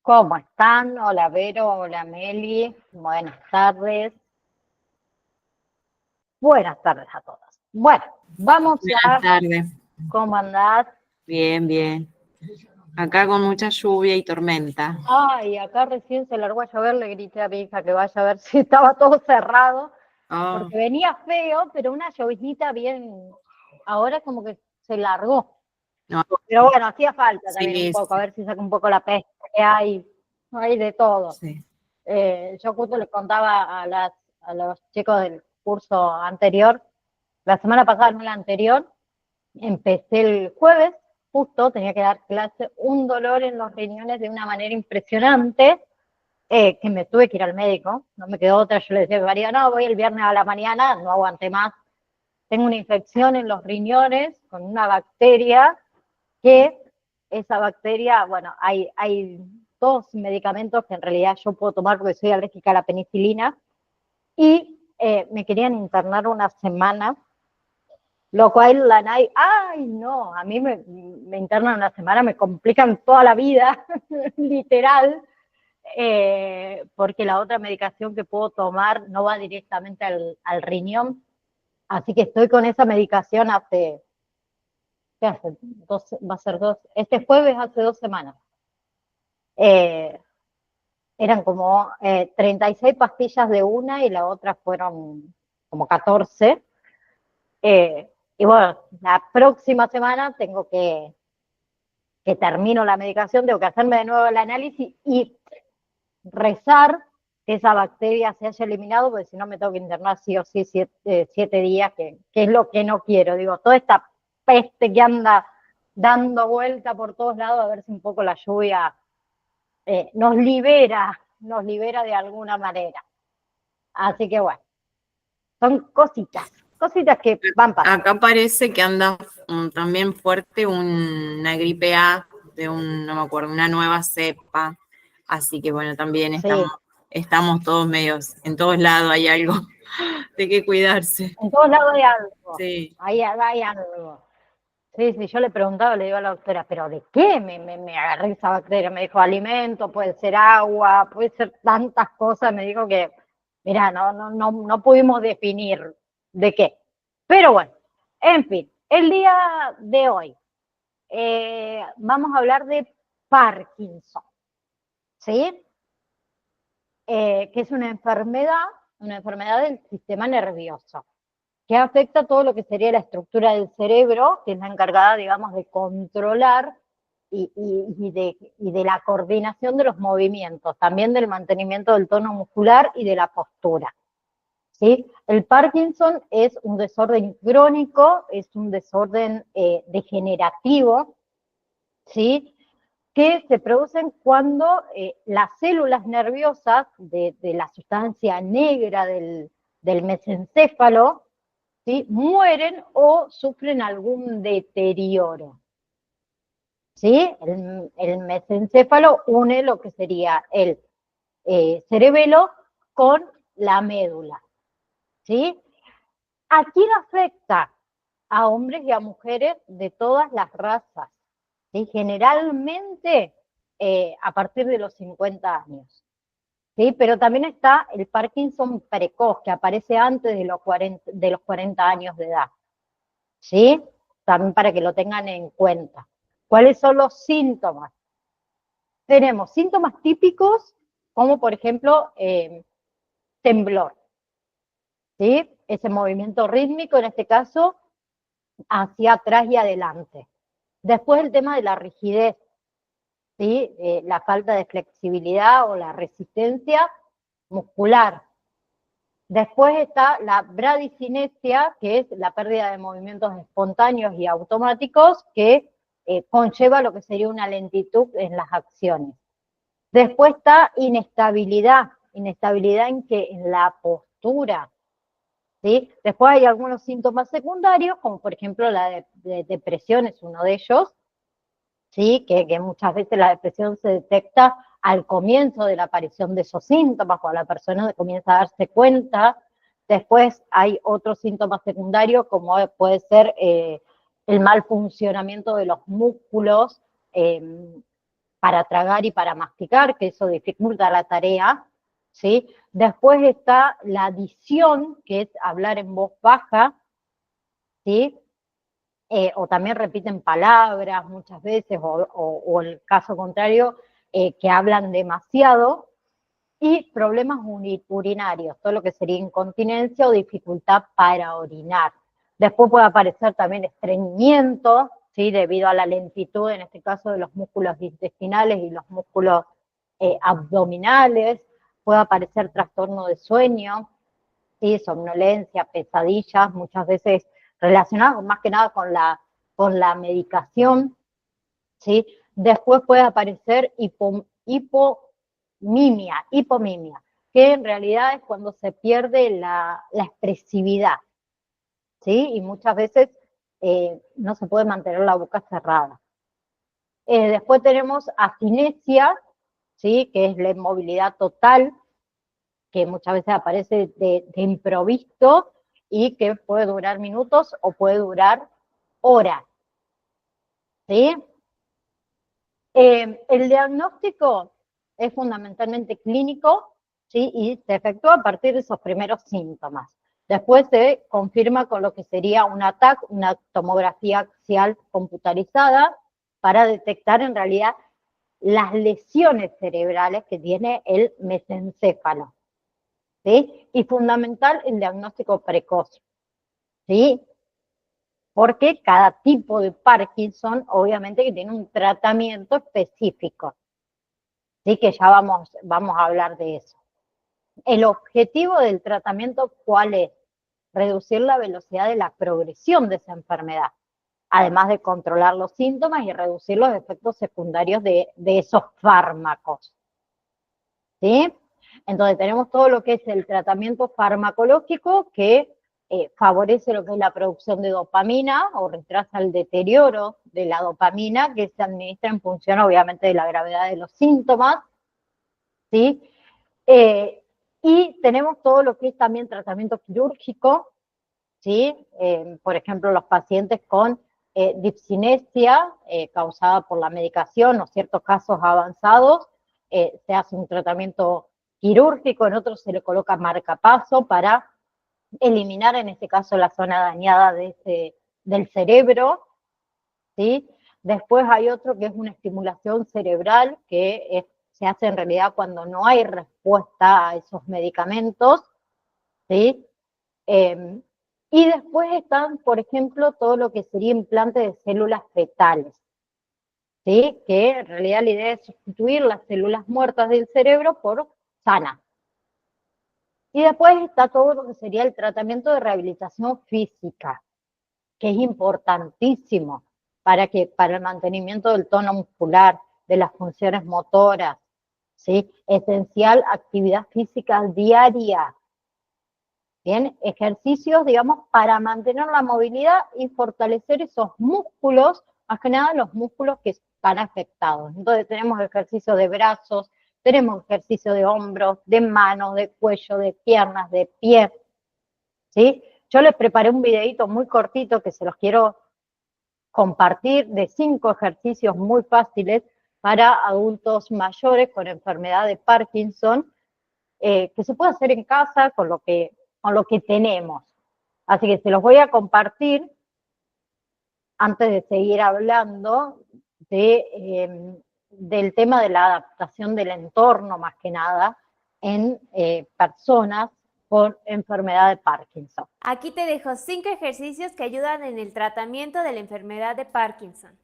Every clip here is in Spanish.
¿Cómo están? Hola Vero, hola Meli, buenas tardes. Buenas tardes a todas. Bueno, vamos Buenas tardes. ¿cómo andás? Bien, bien. Acá con mucha lluvia y tormenta. Ay, acá recién se largó a llover, le grité a mi hija que vaya a ver si estaba todo cerrado, Oh, porque venía feo, pero una lloviznita bien, ahora como que se largó. no, Pero bueno, hacía falta también un sí, poco, a ver si saca un poco la peste que hay de todo. sí. Yo justo les contaba a los chicos del curso anterior, la semana pasada, no la anterior, empecé el jueves, justo tenía que dar clase, un dolor en los riñones de una manera impresionante, que me tuve que ir al médico, no me quedó otra, yo le decía a mi marido, no, voy el viernes a la mañana, no aguanté más, tengo una infección en los riñones con una bacteria que esa bacteria, bueno, hay dos medicamentos que en realidad yo puedo tomar porque soy alérgica a la penicilina y me querían internar una semana, lo cual la NAI, ay no, a mí me internan una semana, me complican toda la vida, literal, porque la otra medicación que puedo tomar no va directamente al riñón, así que estoy con esa medicación hace, ¿qué hace? Va a ser este jueves hace 2 semanas. Eh, Eran como 36 pastillas de una y la otra fueron como 14. Y bueno, la próxima semana tengo que termino la medicación, tengo que hacerme de nuevo el análisis y rezar que esa bacteria se haya eliminado, porque si no me tengo que internar sí o sí 7 días, que es lo que no quiero. Digo, toda esta peste que anda dando vuelta por todos lados, a ver si un poco la lluvia nos libera de alguna manera. Así que bueno, son cositas que van pasando. Acá parece que anda también fuerte una gripe A no me acuerdo, una nueva cepa. Así que bueno, también Sí, estamos todos medios, en todos lados hay algo de qué cuidarse. en todos lados hay algo, Sí. hay algo. Sí, sí, yo le preguntaba, le digo a la doctora, ¿pero de qué me agarré esa bacteria? Me dijo alimento, puede ser agua, puede ser tantas cosas. Me dijo que, mira, no pudimos definir de qué. Pero bueno, en fin, el día de hoy vamos a hablar de Parkinson, ¿sí? Que es una enfermedad del sistema nervioso, que afecta todo lo que sería la estructura del cerebro, que es la encargada, digamos, de controlar y de la coordinación de los movimientos, también del mantenimiento del tono muscular y de la postura. ¿Sí? El Parkinson es un desorden crónico, es un desorden degenerativo, ¿sí? Que se producen cuando las células nerviosas de la sustancia negra del mesencéfalo, ¿sí? Mueren o sufren algún deterioro. ¿Sí? El mesencéfalo une lo que sería el cerebelo con la médula. ¿Sí? ¿A quién afecta? A hombres y a mujeres de todas las razas. ¿Sí? Generalmente a partir de los 50 años. ¿Sí? Pero también está el Parkinson precoz, que aparece antes de los 40 años de edad. ¿Sí? También para que lo tengan en cuenta. ¿Cuáles son los síntomas? Tenemos síntomas típicos, como por ejemplo temblor, ¿sí? Ese movimiento rítmico, en este caso, hacia atrás y adelante. Después el tema de la rigidez, ¿sí? La falta de flexibilidad o la resistencia muscular. Después está la bradicinesia, que es la pérdida de movimientos espontáneos y automáticos, que conlleva lo que sería una lentitud en las acciones. Después está inestabilidad en la postura, ¿sí? Después hay algunos síntomas secundarios, como por ejemplo la depresión es uno de ellos, ¿sí? Que muchas veces la depresión se detecta al comienzo de la aparición de esos síntomas, cuando la persona comienza a darse cuenta. Después hay otros síntomas secundarios, como puede ser el mal funcionamiento de los músculos para tragar y para masticar, que eso dificulta la tarea, ¿sí? Después está la dicción, que es hablar en voz baja, ¿sí? O también repiten palabras muchas veces, o en el caso contrario, que hablan demasiado, y problemas urinarios, todo lo que sería incontinencia o dificultad para orinar. Después puede aparecer también estreñimiento, ¿sí? Debido a la lentitud, en este caso, de los músculos intestinales y los músculos abdominales. Puede aparecer trastorno de sueño, ¿sí? Somnolencia, pesadillas, muchas veces relacionadas más que nada con la medicación, ¿sí? Después puede aparecer hipomimia, que en realidad es cuando se pierde la expresividad, ¿sí? Y muchas veces no se puede mantener la boca cerrada. Después tenemos acinesia, ¿sí? Que es la inmovilidad total, que muchas veces aparece de improviso y que puede durar minutos o puede durar horas, ¿sí? El diagnóstico es fundamentalmente clínico, ¿sí? Y se efectúa a partir de esos primeros síntomas. Después se confirma con lo que sería un TAC, una tomografía axial computarizada, para detectar en realidad las lesiones cerebrales que tiene el mesencéfalo, ¿sí? Y fundamental el diagnóstico precoz, ¿sí? Porque cada tipo de Parkinson obviamente que tiene un tratamiento específico. Así que ya vamos a hablar de eso. El objetivo del tratamiento, ¿cuál es? Reducir la velocidad de la progresión de esa enfermedad, además de controlar los síntomas y reducir los efectos secundarios de esos fármacos, ¿sí? Entonces tenemos todo lo que es el tratamiento farmacológico, que favorece lo que es la producción de dopamina o retrasa el deterioro de la dopamina, que se administra en función obviamente de la gravedad de los síntomas, ¿sí? Y tenemos todo lo que es también tratamiento quirúrgico, ¿sí? Por ejemplo, los pacientes con dipsinesia causada por la medicación o ciertos casos avanzados, se hace un tratamiento quirúrgico, en otros se le coloca marcapaso para eliminar en este caso la zona dañada del cerebro, ¿sí? Después hay otro que es una estimulación cerebral, que se hace en realidad cuando no hay respuesta a esos medicamentos, ¿sí? Y después están, por ejemplo, todo lo que sería implante de células fetales, ¿sí? Que en realidad la idea es sustituir las células muertas del cerebro por sanas. Y después está todo lo que sería el tratamiento de rehabilitación física, que es importantísimo para el mantenimiento del tono muscular, de las funciones motoras, ¿sí? Esencial actividad física diaria. Bien, ejercicios, digamos, para mantener la movilidad y fortalecer esos músculos, más que nada los músculos que están afectados. Entonces tenemos ejercicios de brazos, tenemos ejercicio de hombros, de manos, de cuello, de piernas, de pies, ¿sí? Yo les preparé un videito muy cortito que se los quiero compartir, de 5 ejercicios muy fáciles para adultos mayores con enfermedad de Parkinson, que se puede hacer en casa con lo que tenemos. Así que se los voy a compartir antes de seguir hablando del tema de la adaptación del entorno, más que nada, en personas con enfermedad de Parkinson. Aquí te dejo 5 ejercicios que ayudan en el tratamiento de la enfermedad de Parkinson.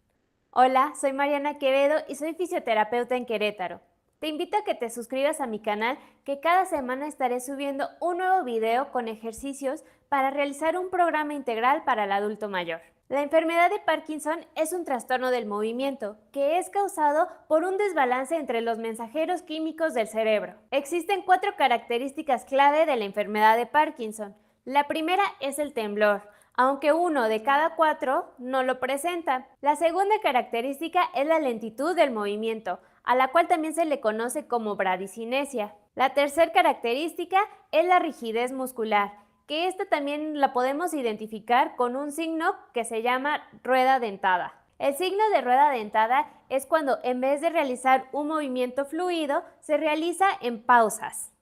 Hola, soy Mariana Quevedo y soy fisioterapeuta en Querétaro. Te invito a que te suscribas a mi canal, que cada semana estaré subiendo un nuevo video con ejercicios para realizar un programa integral para el adulto mayor. La enfermedad de Parkinson es un trastorno del movimiento que es causado por un desbalance entre los mensajeros químicos del cerebro. Existen 4 características clave de la enfermedad de Parkinson. La primera es el temblor, aunque 1 de cada 4 no lo presenta. La segunda característica es la lentitud del movimiento, a la cual también se le conoce como bradicinesia. La tercera característica es la rigidez muscular, que esta también la podemos identificar con un signo que se llama rueda dentada. El signo de rueda dentada es cuando en vez de realizar un movimiento fluido, se realiza en pausas.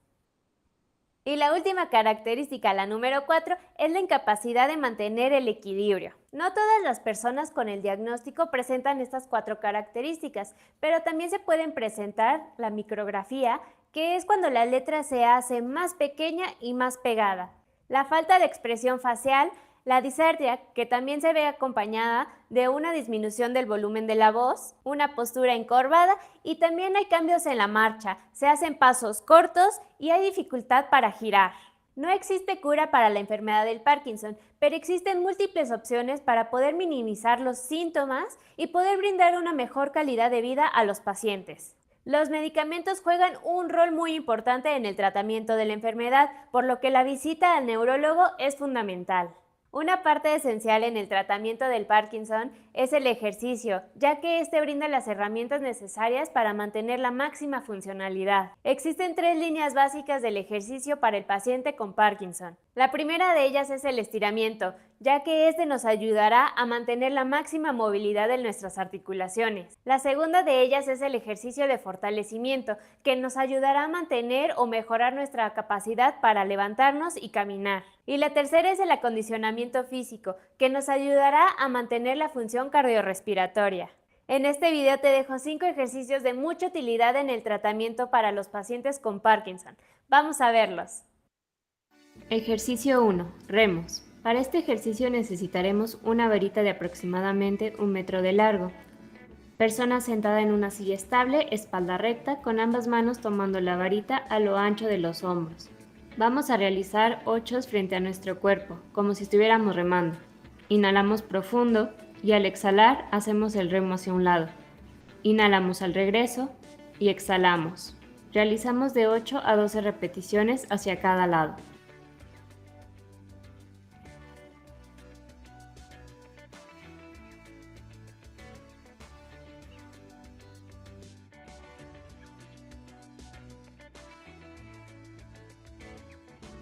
Y la última característica, la número 4, es la incapacidad de mantener el equilibrio. No todas las personas con el diagnóstico presentan estas 4 características, pero también se pueden presentar la micrografía, que es cuando la letra se hace más pequeña y más pegada. La falta de expresión facial, la disartria, que también se ve acompañada de una disminución del volumen de la voz, una postura encorvada y también hay cambios en la marcha, se hacen pasos cortos y hay dificultad para girar. No existe cura para la enfermedad del Parkinson, pero existen múltiples opciones para poder minimizar los síntomas y poder brindar una mejor calidad de vida a los pacientes. Los medicamentos juegan un rol muy importante en el tratamiento de la enfermedad, por lo que la visita al neurólogo es fundamental. Una parte esencial en el tratamiento del Parkinson es el ejercicio, ya que este brinda las herramientas necesarias para mantener la máxima funcionalidad. Existen 3 líneas básicas del ejercicio para el paciente con Parkinson. La primera de ellas es el estiramiento, ya que este nos ayudará a mantener la máxima movilidad de nuestras articulaciones. La segunda de ellas es el ejercicio de fortalecimiento, que nos ayudará a mantener o mejorar nuestra capacidad para levantarnos y caminar. Y la tercera es el acondicionamiento físico, que nos ayudará a mantener la función cardiorrespiratoria. En este video te dejo 5 ejercicios de mucha utilidad en el tratamiento para los pacientes con Parkinson. Vamos a verlos. Ejercicio 1. Remos. Para este ejercicio necesitaremos una varita de aproximadamente 1 metro de largo. Persona sentada en una silla estable, espalda recta, con ambas manos tomando la varita a lo ancho de los hombros. Vamos a realizar 8 frente a nuestro cuerpo, como si estuviéramos remando. Inhalamos profundo y al exhalar hacemos el remo hacia un lado. Inhalamos al regreso y exhalamos. Realizamos de 8 a 12 repeticiones hacia cada lado.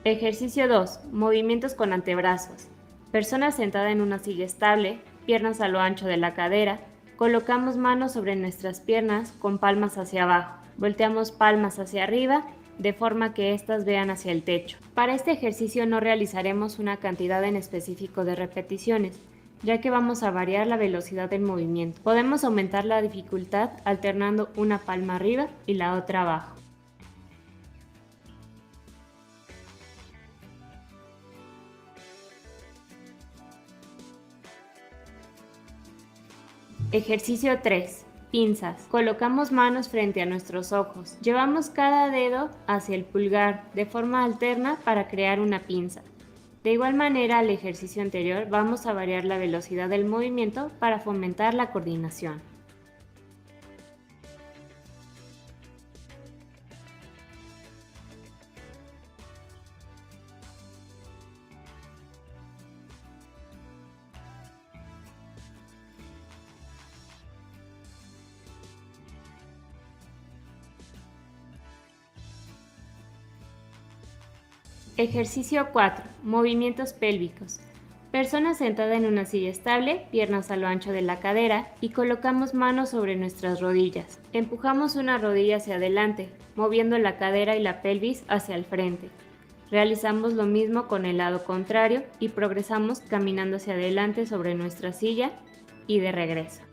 Ejercicio 2. Movimientos con antebrazos. Persona sentada en una silla estable, piernas a lo ancho de la cadera, colocamos manos sobre nuestras piernas con palmas hacia abajo. Volteamos palmas hacia arriba, de forma que éstas vean hacia el techo. Para este ejercicio no realizaremos una cantidad en específico de repeticiones, ya que vamos a variar la velocidad del movimiento. Podemos aumentar la dificultad alternando una palma arriba y la otra abajo. Ejercicio 3. Pinzas. Colocamos manos frente a nuestros ojos. Llevamos cada dedo hacia el pulgar de forma alterna para crear una pinza. De igual manera al ejercicio anterior vamos a variar la velocidad del movimiento para fomentar la coordinación. Ejercicio 4. Movimientos pélvicos. Persona sentada en una silla estable, piernas a lo ancho de la cadera y colocamos manos sobre nuestras rodillas. Empujamos una rodilla hacia adelante, moviendo la cadera y la pelvis hacia el frente. Realizamos lo mismo con el lado contrario y progresamos caminando hacia adelante sobre nuestra silla y de regreso.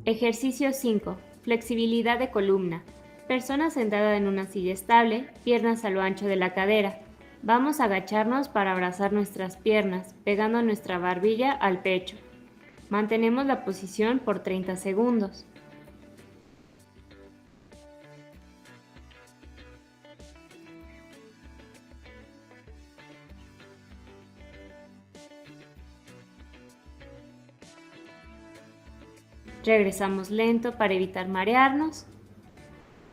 Ejercicio 5. Flexibilidad de columna. Persona sentada en una silla estable, piernas a lo ancho de la cadera. Vamos a agacharnos para abrazar nuestras piernas, pegando nuestra barbilla al pecho. Mantenemos la posición por 30 segundos. Regresamos lento para evitar marearnos.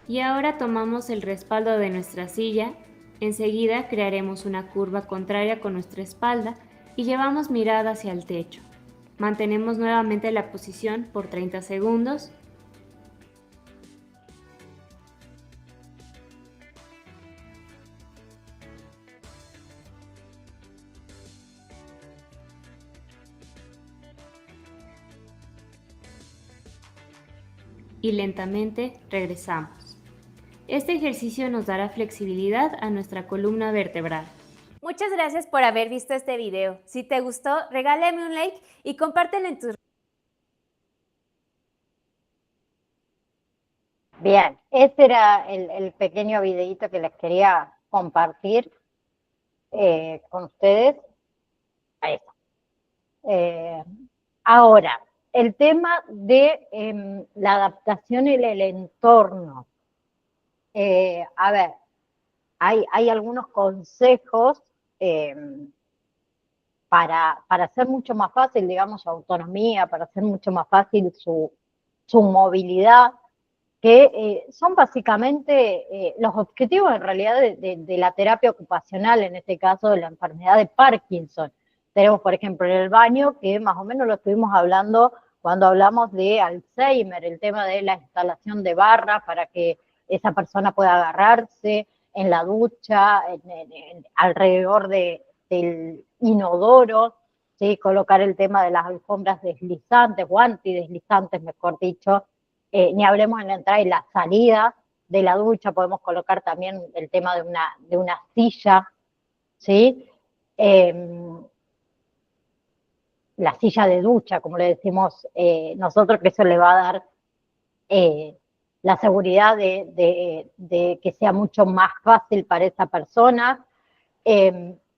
Y ahora tomamos el respaldo de nuestra silla. Enseguida crearemos una curva contraria con nuestra espalda y llevamos mirada hacia el techo. Mantenemos nuevamente la posición por 30 segundos. Y lentamente regresamos. Este ejercicio nos dará flexibilidad a nuestra columna vertebral. Muchas gracias por haber visto este video. Si te gustó, regálame un like y compártelo en tus redes. Bien, ese era el pequeño videíto que les quería compartir con ustedes. Ahí está. Ahora, el tema de la adaptación en el entorno. A ver, hay algunos consejos para hacer mucho más fácil, digamos, su autonomía, para hacer mucho más fácil su movilidad, que son básicamente los objetivos en realidad de la terapia ocupacional, en este caso de la enfermedad de Parkinson. Tenemos, por ejemplo, en el baño, que más o menos lo estuvimos hablando cuando hablamos de Alzheimer, el tema de la instalación de barras para que esa persona pueda agarrarse en la ducha, alrededor del inodoro, ¿sí? Colocar el tema de las alfombras deslizantes o antideslizantes, mejor dicho, ni hablemos en la entrada y la salida de la ducha, podemos colocar también el tema de una silla, ¿sí? La silla de ducha, como le decimos nosotros, que eso le va a dar la seguridad de que sea mucho más fácil para esa persona.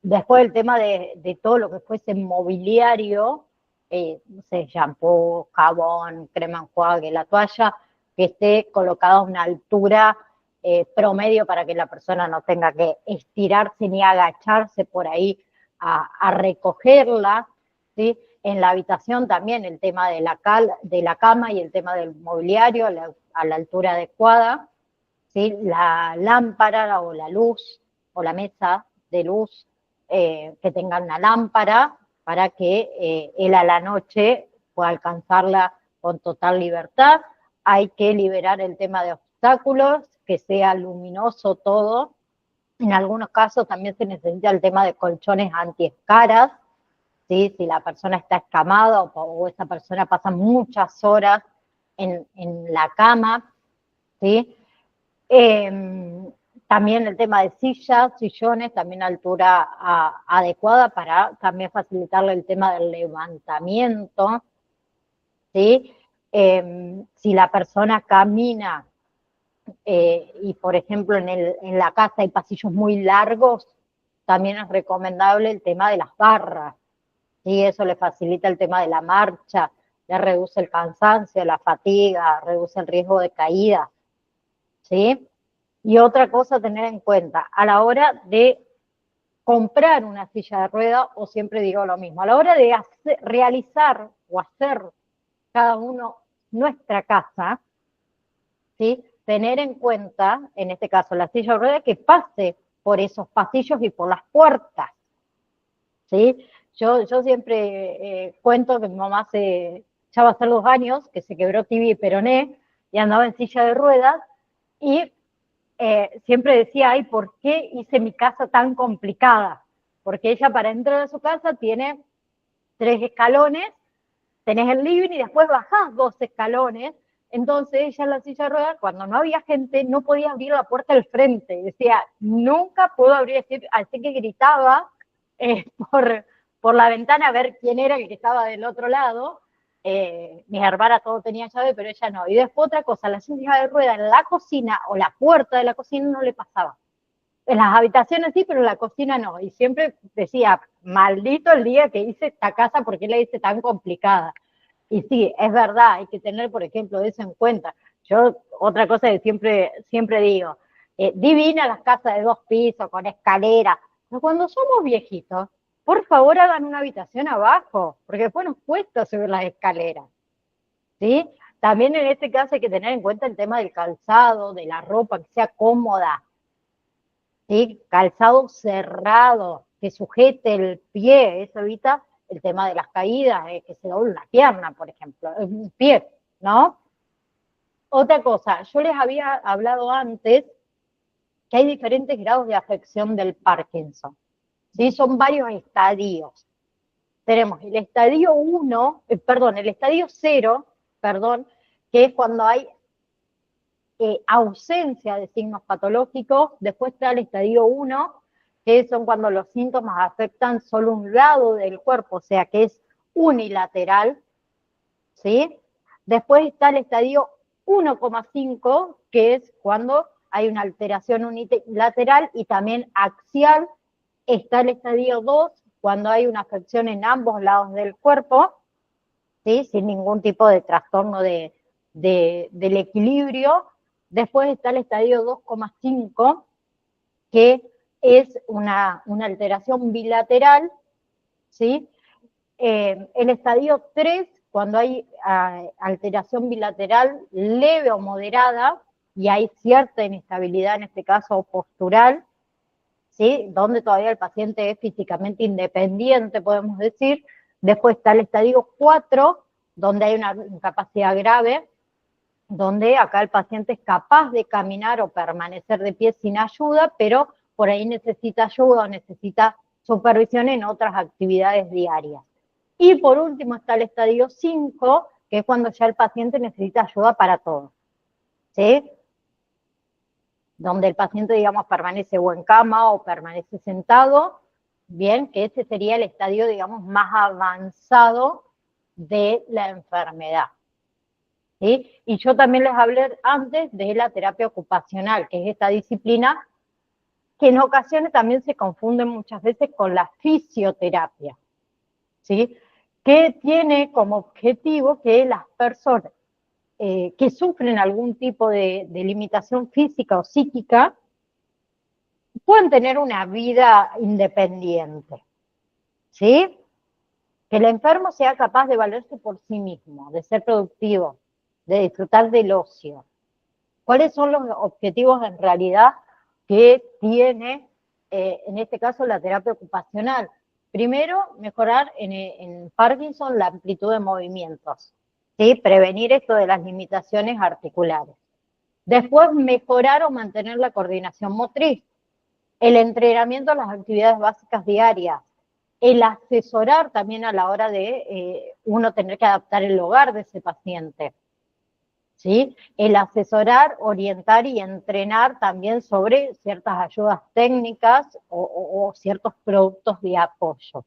Después el tema de todo lo que fuese mobiliario, no sé, shampoo, jabón, crema enjuague, la toalla, que esté colocada a una altura promedio para que la persona no tenga que estirarse ni agacharse por ahí a recogerla, ¿sí? En la habitación también el tema de la cama y el tema del mobiliario a la altura adecuada, ¿sí? La lámpara o la luz o la mesa de luz, que tengan una lámpara para que él a la noche pueda alcanzarla con total libertad. Hay que liberar el tema de obstáculos, que sea luminoso todo. En algunos casos también se necesita el tema de colchones antiescaras, ¿sí? Si la persona está escamada o esa persona pasa muchas horas en la cama, ¿sí? También el tema de sillas, sillones, también a altura adecuada para también facilitarle el tema del levantamiento, ¿sí? Si la persona camina y, por ejemplo, en la casa hay pasillos muy largos, también es recomendable el tema de las barras, ¿sí? Eso le facilita el tema de la marcha, le reduce el cansancio, la fatiga, reduce el riesgo de caída, ¿sí? Y otra cosa a tener en cuenta, a la hora de comprar una silla de rueda, o siempre digo lo mismo, a la hora de realizar o hacer cada uno nuestra casa, ¿sí? Tener en cuenta, en este caso la silla de rueda, que pase por esos pasillos y por las puertas, ¿sí? Yo siempre cuento que mi mamá ya va a ser 2 años, que se quebró tibia y peroné, y andaba en silla de ruedas, y siempre decía, ay, ¿por qué hice mi casa tan complicada? Porque ella para entrar a su casa tiene 3 escalones, tenés el living y después bajás 2 escalones, entonces ella en la silla de ruedas, cuando no había gente, no podía abrir la puerta del frente, decía, nunca puedo abrir, así que gritaba por la ventana a ver quién era el que estaba del otro lado. Mis hermanas todos tenían llave, pero ella no. Y después otra cosa, la silla de ruedas en la cocina o la puerta de la cocina no le pasaba. En las habitaciones sí, pero en la cocina no. Y siempre decía, maldito el día que hice esta casa, ¿por qué la hice tan complicada? Y sí, es verdad, hay que tener, por ejemplo, eso en cuenta. Yo, otra cosa que siempre digo, divina las casas de 2 pisos, con escalera, pero cuando somos viejitos, por favor hagan una habitación abajo, porque después nos cuesta subir las escaleras. ¿sí? También en este caso hay que tener en cuenta el tema del calzado, de la ropa, que sea cómoda, ¿sí? Calzado cerrado, que sujete el pie, eso evita el tema de las caídas, que se doble una pierna, por ejemplo, un pie, ¿no? Otra cosa, yo les había hablado antes que hay diferentes grados de afección del Parkinson, ¿sí? Son varios estadios. Tenemos el estadio 1, el estadio 0, perdón, que es cuando hay ausencia de signos patológicos. Después está el estadio 1, que son cuando los síntomas afectan solo un lado del cuerpo, o sea que es unilateral, ¿sí? Después está el estadio 1,5, que es cuando hay una alteración unilateral y también axial. Está el estadio 2, cuando hay una afección en ambos lados del cuerpo, ¿sí? Sin ningún tipo de trastorno del equilibrio. Después está el estadio 2,5, que es una alteración bilateral, ¿sí? El estadio 3, cuando hay alteración bilateral leve o moderada, y hay cierta inestabilidad, en este caso postural, ¿sí? Donde todavía el paciente es físicamente independiente, podemos decir. Después está el estadio 4, donde hay una incapacidad grave, donde acá el paciente es capaz de caminar o permanecer de pie sin ayuda, pero por ahí necesita ayuda o necesita supervisión en otras actividades diarias. Y por último está el estadio 5, que es cuando ya el paciente necesita ayuda para todo, ¿sí? Donde el paciente, digamos, permanece o en cama o permanece sentado, bien, que ese sería el estadio, digamos, más avanzado de la enfermedad, ¿sí? Y yo también les hablé antes de la terapia ocupacional, que es esta disciplina que en ocasiones también se confunde muchas veces con la fisioterapia, ¿sí? Que tiene como objetivo que las personas que sufren algún tipo de limitación física o psíquica puedan tener una vida independiente, ¿sí? Que el enfermo sea capaz de valerse por sí mismo, de ser productivo, de disfrutar del ocio. ¿Cuáles son los objetivos en realidad que tiene, en este caso, la terapia ocupacional? Primero, mejorar en Parkinson la amplitud de movimientos, ¿sí? Prevenir esto de las limitaciones articulares. Después, mejorar o mantener la coordinación motriz, el entrenamiento a las actividades básicas diarias, el asesorar también a la hora de uno tener que adaptar el hogar de ese paciente, ¿sí? El asesorar, orientar y entrenar también sobre ciertas ayudas técnicas o ciertos productos de apoyo,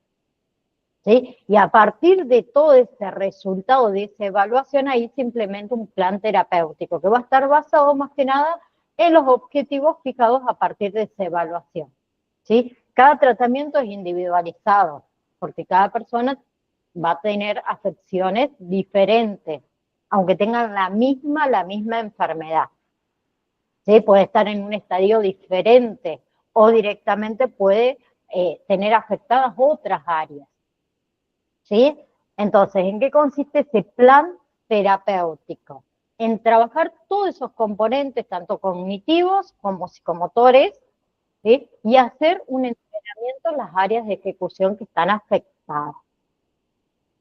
¿sí? Y a partir de todo ese resultado de esa evaluación, ahí se implementa un plan terapéutico que va a estar basado más que nada en los objetivos fijados a partir de esa evaluación, ¿sí? Cada tratamiento es individualizado, porque cada persona va a tener afecciones diferentes, aunque tengan la misma enfermedad, ¿sí? Puede estar en un estadio diferente o directamente puede tener afectadas otras áreas, ¿sí? Entonces, ¿en qué consiste ese plan terapéutico? En trabajar todos esos componentes, tanto cognitivos como psicomotores, ¿sí? Y hacer un entrenamiento en las áreas de ejecución que están afectadas,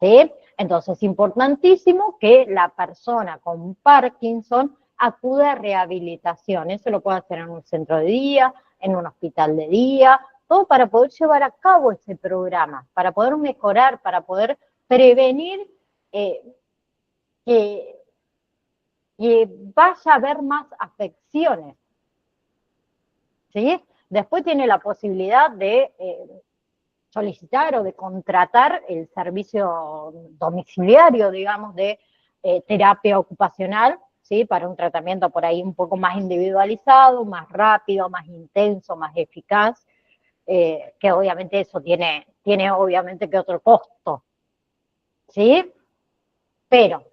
¿sí? Entonces, es importantísimo que la persona con Parkinson acuda a rehabilitación. Eso lo puede hacer en un centro de día, en un hospital de día, todo para poder llevar a cabo ese programa, para poder mejorar, para poder prevenir que vaya a haber más afecciones, ¿sí? Después tiene la posibilidad de solicitar o de contratar el servicio domiciliario, digamos, de terapia ocupacional, ¿sí? Para un tratamiento por ahí un poco más individualizado, más rápido, más intenso, más eficaz, que obviamente eso tiene obviamente que otro costo, ¿sí? Pero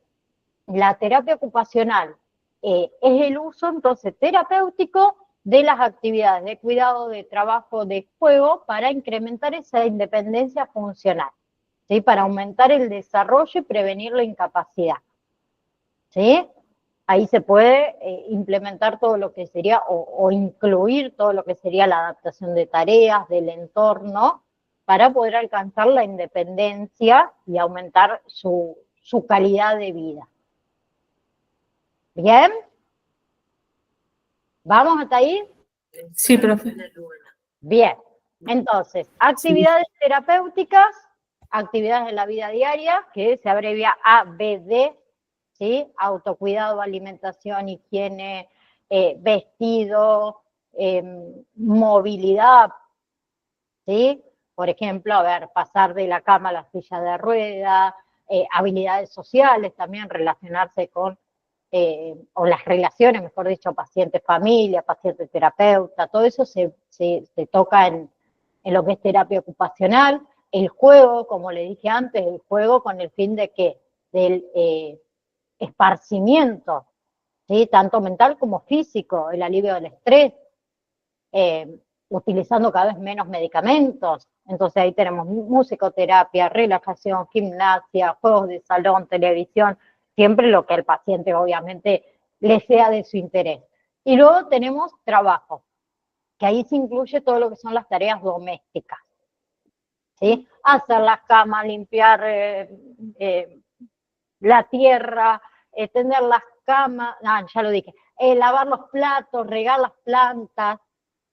la terapia ocupacional es el uso entonces terapéutico de las actividades de cuidado, de trabajo, de juego, para incrementar esa independencia funcional, ¿sí? Para aumentar el desarrollo y prevenir la incapacidad. ¿sí? Ahí se puede implementar todo lo que sería, o incluir todo lo que sería la adaptación de tareas, del entorno, para poder alcanzar la independencia y aumentar su calidad de vida. ¿Bien? ¿Vamos hasta ahí? Sí, profe. Bien. Entonces, actividades terapéuticas, actividades de la vida diaria, que se abrevia ABD, ¿sí? Autocuidado, alimentación, higiene, vestido, movilidad, ¿sí? Por ejemplo, a ver, pasar de la cama a la silla de rueda, habilidades sociales también, relacionarse con, o las relaciones, mejor dicho, paciente-familia, paciente-terapeuta, todo eso se toca en lo que es terapia ocupacional. El juego, como le dije antes, el juego con el fin de que del esparcimiento, ¿sí? Tanto mental como físico, el alivio del estrés, utilizando cada vez menos medicamentos. Entonces ahí tenemos musicoterapia, relajación, gimnasia, juegos de salón, televisión, siempre lo que al paciente obviamente le sea de su interés. Y luego tenemos trabajo, que ahí se incluye todo lo que son las tareas domésticas, ¿sí? Hacer las camas, limpiar la tierra, tender las camas, ya lo dije, lavar los platos, regar las plantas,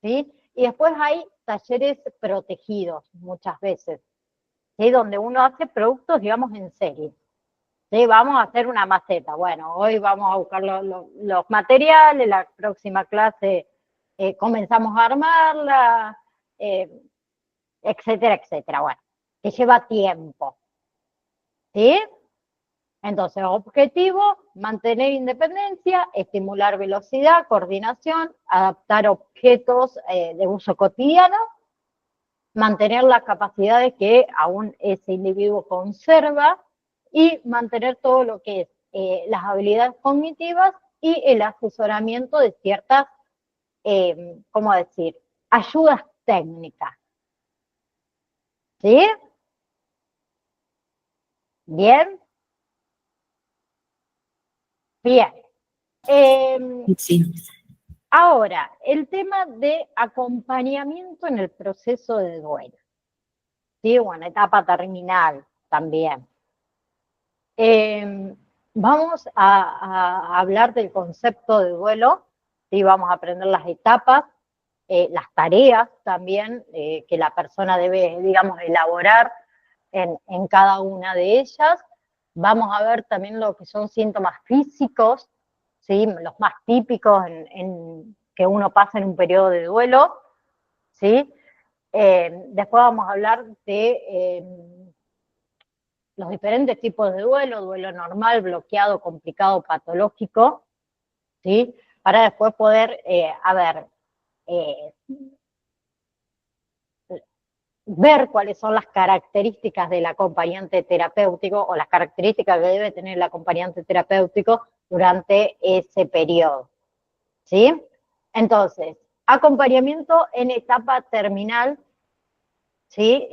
¿sí? Y después hay talleres protegidos muchas veces, ¿sí? Donde uno hace productos, digamos, en serie. ¿Sí? Vamos a hacer una maceta. Bueno, hoy vamos a buscar los materiales, la próxima clase comenzamos a armarla, etcétera, etcétera. Bueno, que lleva tiempo, ¿sí? Entonces, objetivo, mantener independencia, estimular velocidad, coordinación, adaptar objetos de uso cotidiano, mantener las capacidades que aún ese individuo conserva y mantener todo lo que es las habilidades cognitivas y el asesoramiento de ciertas, ¿cómo decir?, ayudas técnicas. ¿Sí? ¿Bien? Bien. Sí. Ahora, el tema de acompañamiento en el proceso de duelo. ¿Sí? Bueno, etapa terminal también. Vamos a hablar del concepto de duelo, ¿sí? Vamos a aprender las etapas, las tareas también que la persona debe, digamos, elaborar en cada una de ellas. Vamos a ver también lo que son síntomas físicos, ¿sí? Los más típicos que uno pasa en un periodo de duelo, ¿sí? Después vamos a hablar de los diferentes tipos de duelo normal, bloqueado, complicado, patológico, ¿sí? Para después poder, ver cuáles son las características del acompañante terapéutico o las características que debe tener el acompañante terapéutico durante ese periodo, ¿sí? Entonces, acompañamiento en etapa terminal, ¿sí?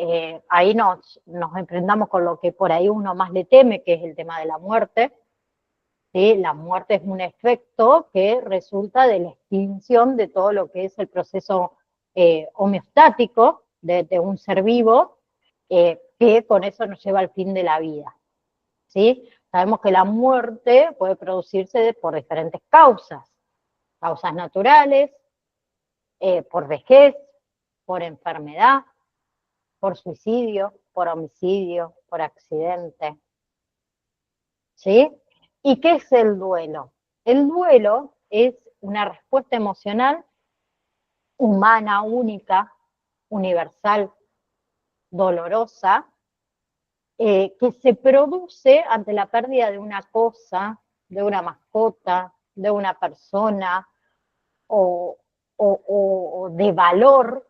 Ahí nos enfrentamos con lo que por ahí uno más le teme, que es el tema de la muerte, ¿sí? La muerte es un efecto que resulta de la extinción de todo lo que es el proceso homeostático de un ser vivo, que con eso nos lleva al fin de la vida, ¿sí? Sabemos que la muerte puede producirse por diferentes causas naturales, por vejez, por enfermedad, por suicidio, por homicidio, por accidente, ¿sí? ¿Y qué es el duelo? El duelo es una respuesta emocional humana, única, universal, dolorosa, que se produce ante la pérdida de una cosa, de una mascota, de una persona o de valor,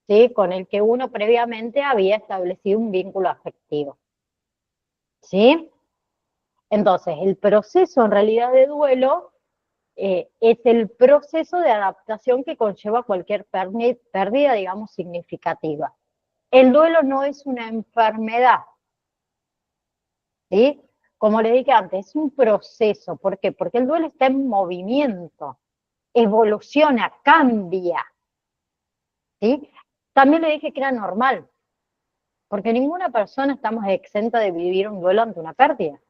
¿sí? Con el que uno previamente había establecido un vínculo afectivo, ¿sí? Entonces, el proceso en realidad de duelo es el proceso de adaptación que conlleva cualquier pérdida, digamos, significativa. El duelo no es una enfermedad, ¿sí? como le dije antes, es un proceso. ¿Por qué? Porque el duelo está en movimiento, evoluciona, cambia. ¿Sí? También le dije que era normal, porque ninguna persona estamos exenta de vivir un duelo ante una pérdida.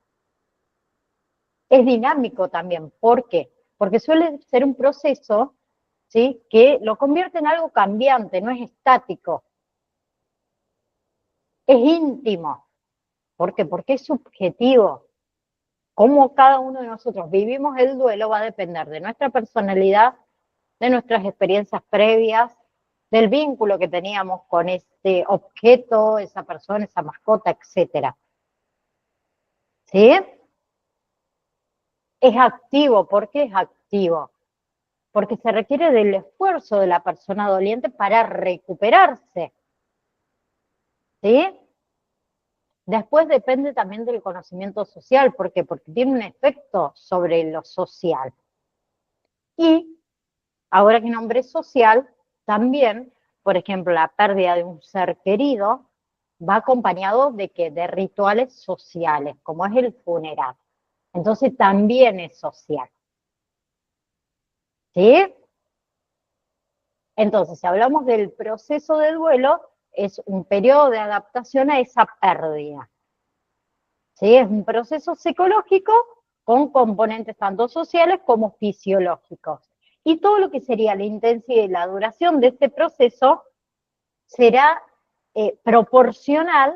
Es dinámico también. ¿Por qué? Porque suele ser un proceso, ¿sí?, que lo convierte en algo cambiante, no es estático. Es íntimo. ¿Por qué? Porque es subjetivo. Cómo cada uno de nosotros vivimos el duelo va a depender de nuestra personalidad, de nuestras experiencias previas, del vínculo que teníamos con ese objeto, esa persona, esa mascota, etc. ¿Sí? Es activo. ¿Por qué es activo? Porque se requiere del esfuerzo de la persona doliente para recuperarse. ¿Sí? Después depende también del conocimiento social. ¿Por qué? Porque tiene un efecto sobre lo social. Y, ahora que nombré social, también, por ejemplo, la pérdida de un ser querido va acompañado de ¿qué? De rituales sociales, como es el funeral. Entonces también es social. ¿Sí? Entonces, si hablamos del proceso de duelo, es un periodo de adaptación a esa pérdida. ¿Sí? Es un proceso psicológico con componentes tanto sociales como fisiológicos. Y todo lo que sería la intensidad y la duración de este proceso será proporcional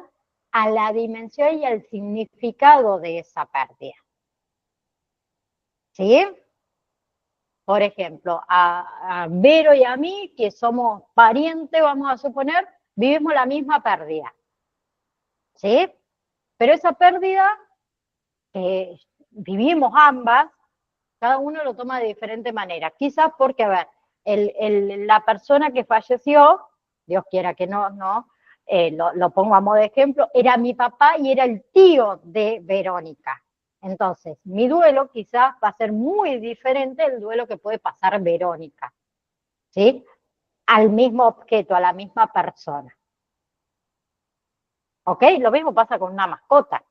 a la dimensión y al significado de esa pérdida. ¿Sí? Por ejemplo, a Vero y a mí, que somos parientes, vamos a suponer, vivimos la misma pérdida. ¿Sí? Pero esa pérdida vivimos ambas, cada uno lo toma de diferente manera. Quizás porque, a ver, la persona que falleció, Dios quiera que no, lo pongo a modo de ejemplo, era mi papá y era el tío de Verónica. Entonces, mi duelo quizás va a ser muy diferente del duelo que puede pasar Verónica, ¿sí? Al mismo objeto, a la misma persona. ¿Ok? Lo mismo pasa con una mascota.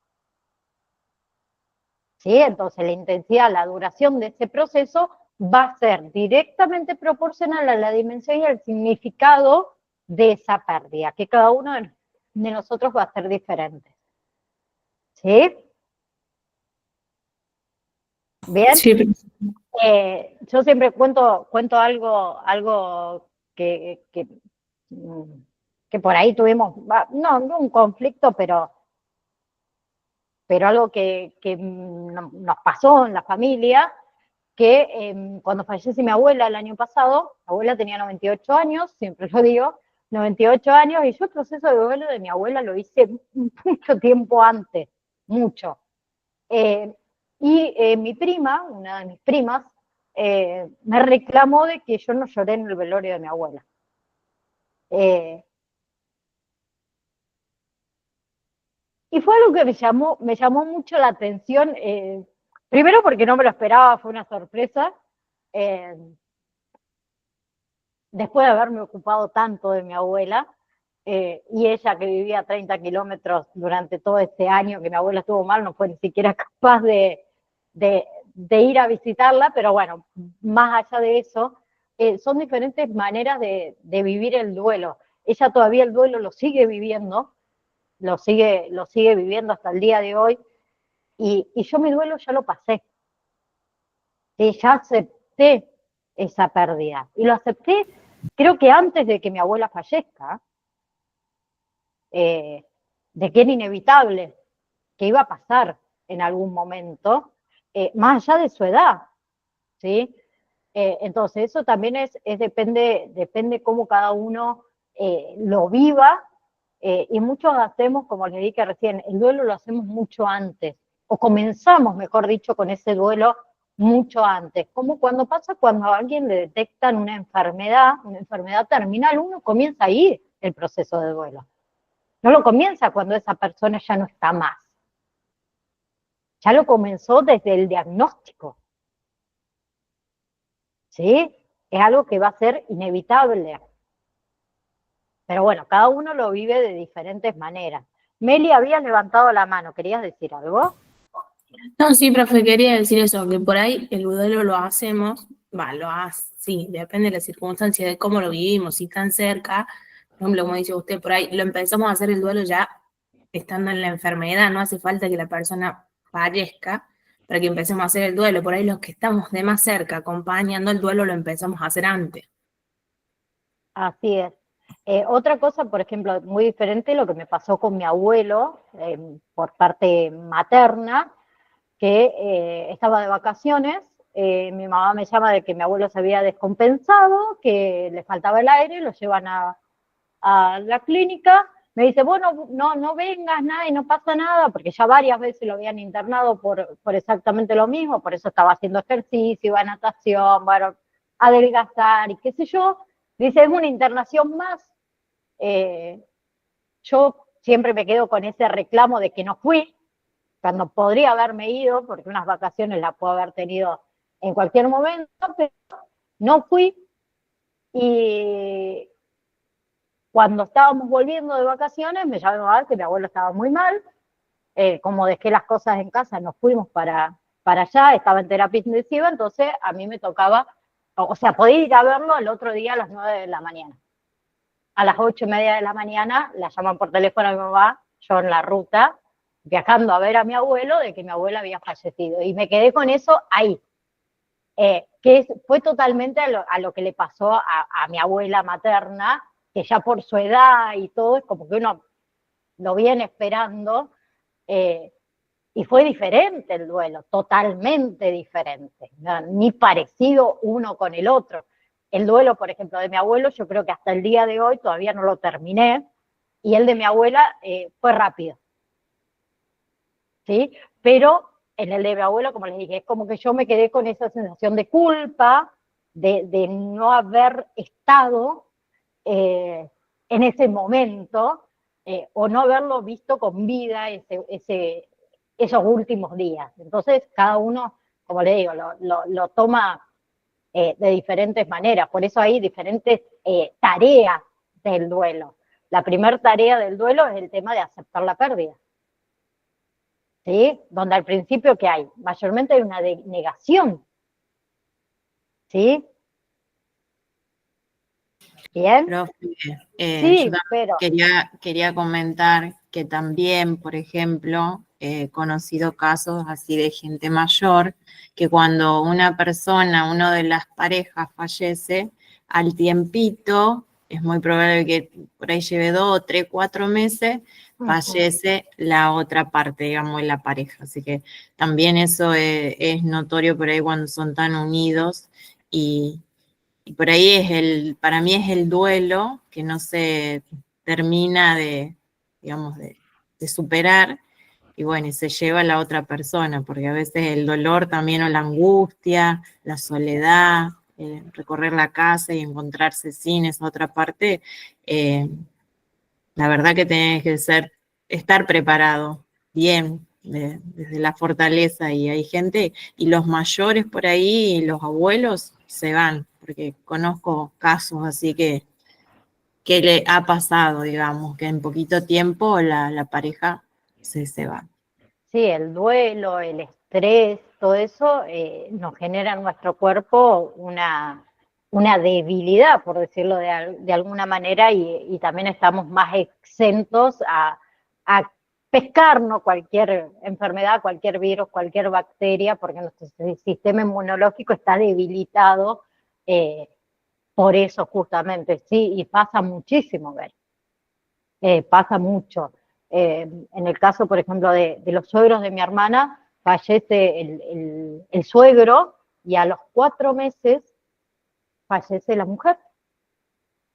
¿Sí? Entonces, la intensidad, la duración de ese proceso va a ser directamente proporcional a la dimensión y al significado de esa pérdida, que cada uno de nosotros va a ser diferente. ¿Sí? ¿Bien? Sí. Yo siempre cuento algo que por ahí tuvimos, no un conflicto, pero algo que nos pasó en la familia, que cuando fallece mi abuela el año pasado, mi abuela tenía 98 años, siempre lo digo, 98 años, y yo el proceso de duelo de mi abuela lo hice mucho tiempo antes, mucho. Mi prima, una de mis primas, me reclamó de que yo no lloré en el velorio de mi abuela. Y fue algo que me llamó mucho la atención, primero porque no me lo esperaba, fue una sorpresa, después de haberme ocupado tanto de mi abuela, y ella que vivía a 30 kilómetros durante todo este año que mi abuela estuvo mal, no fue ni siquiera capaz de ir a visitarla, pero bueno, más allá de eso, son diferentes maneras de vivir el duelo. Ella todavía el duelo lo sigue viviendo, lo sigue viviendo hasta el día de hoy, y yo mi duelo ya lo pasé. ¿Sí? Ya acepté esa pérdida, y lo acepté creo que antes de que mi abuela fallezca, de que era inevitable, que iba a pasar en algún momento, más allá de su edad, ¿sí? Entonces eso también depende cómo cada uno lo viva, y muchos hacemos, como les dije recién, el duelo lo hacemos mucho antes, o comenzamos, mejor dicho, con ese duelo mucho antes, como cuando a alguien le detectan una enfermedad terminal, uno comienza ahí el proceso de duelo. No lo comienza cuando esa persona ya no está más. Ya lo comenzó desde el diagnóstico. ¿Sí? Es algo que va a ser inevitable. Pero bueno, cada uno lo vive de diferentes maneras. Meli, habías levantado la mano, ¿querías decir algo? No, sí, profe, quería decir eso, que por ahí el duelo lo hacemos, sí, depende de la circunstancia, de cómo lo vivimos, si tan cerca, por ejemplo, como dice usted, por ahí lo empezamos a hacer el duelo ya estando en la enfermedad, no hace falta que la persona fallezca para que empecemos a hacer el duelo, por ahí los que estamos de más cerca acompañando el duelo lo empezamos a hacer antes. Así es. Otra cosa, por ejemplo, muy diferente, lo que me pasó con mi abuelo por parte materna, que estaba de vacaciones, mi mamá me llama de que mi abuelo se había descompensado, que le faltaba el aire, lo llevan a la clínica, me dice, bueno, no vengas, nada, y no pasa nada, porque ya varias veces lo habían internado por exactamente lo mismo, por eso estaba haciendo ejercicio, iba a natación, bueno, adelgazar y qué sé yo. Dice, es una internación más. Yo siempre me quedo con ese reclamo de que no fui, cuando podría haberme ido, porque unas vacaciones las puedo haber tenido en cualquier momento, pero no fui. Y cuando estábamos volviendo de vacaciones, me llamó a ver que mi abuelo estaba muy mal. Como dejé las cosas en casa, nos fuimos para allá, estaba en terapia intensiva, entonces a mí me tocaba, o sea, podía ir a verlo el otro día a las 9 de la mañana. A las 8:30 de la mañana la llaman por teléfono a mi mamá, yo en la ruta, viajando a ver a mi abuelo, de que mi abuela había fallecido. Y me quedé con eso ahí. Fue totalmente a lo que le pasó a mi abuela materna, que ya por su edad y todo, es como que uno lo viene esperando, y fue diferente el duelo, totalmente diferente, no, ni parecido uno con el otro. El duelo, por ejemplo, de mi abuelo, yo creo que hasta el día de hoy todavía no lo terminé, y el de mi abuela fue rápido, ¿sí? Pero en el de mi abuelo, como les dije, es como que yo me quedé con esa sensación de culpa, de no haber estado en ese momento, o no haberlo visto con vida esos últimos días. Entonces, cada uno, como le digo, lo toma de diferentes maneras. Por eso hay diferentes tareas del duelo. La primera tarea del duelo es el tema de aceptar la pérdida, ¿sí? Donde al principio, ¿qué hay? Mayormente hay una negación, ¿sí? ¿Bien? Profe, Sí, yo también pero... quería comentar que también, por ejemplo, he conocido casos así de gente mayor, que cuando una persona, uno de las parejas fallece, al tiempito, es muy probable que por ahí lleve 2, 3, 4 meses, fallece la otra parte, digamos, de la pareja. Así que también eso es notorio por ahí cuando son tan unidos y por ahí para mí es el duelo que no se termina digamos, de superar, y bueno, y se lleva a la otra persona, porque a veces el dolor también, o la angustia, la soledad, recorrer la casa y encontrarse sin esa otra parte, la verdad que tenés que estar preparado bien, desde la fortaleza, y hay gente, y los mayores por ahí, los abuelos, se van, porque conozco casos así que le ha pasado, digamos, que en poquito tiempo la pareja se va. Sí, el duelo, el estrés, todo eso nos genera en nuestro cuerpo una debilidad, por decirlo de alguna manera, y también estamos más exentos a pescarnos cualquier enfermedad, cualquier virus, cualquier bacteria, porque nuestro sistema inmunológico está debilitado por eso justamente, sí, y pasa muchísimo, ver, pasa mucho. En el caso, por ejemplo, de los suegros de mi hermana, fallece el suegro y a los 4 meses fallece la mujer.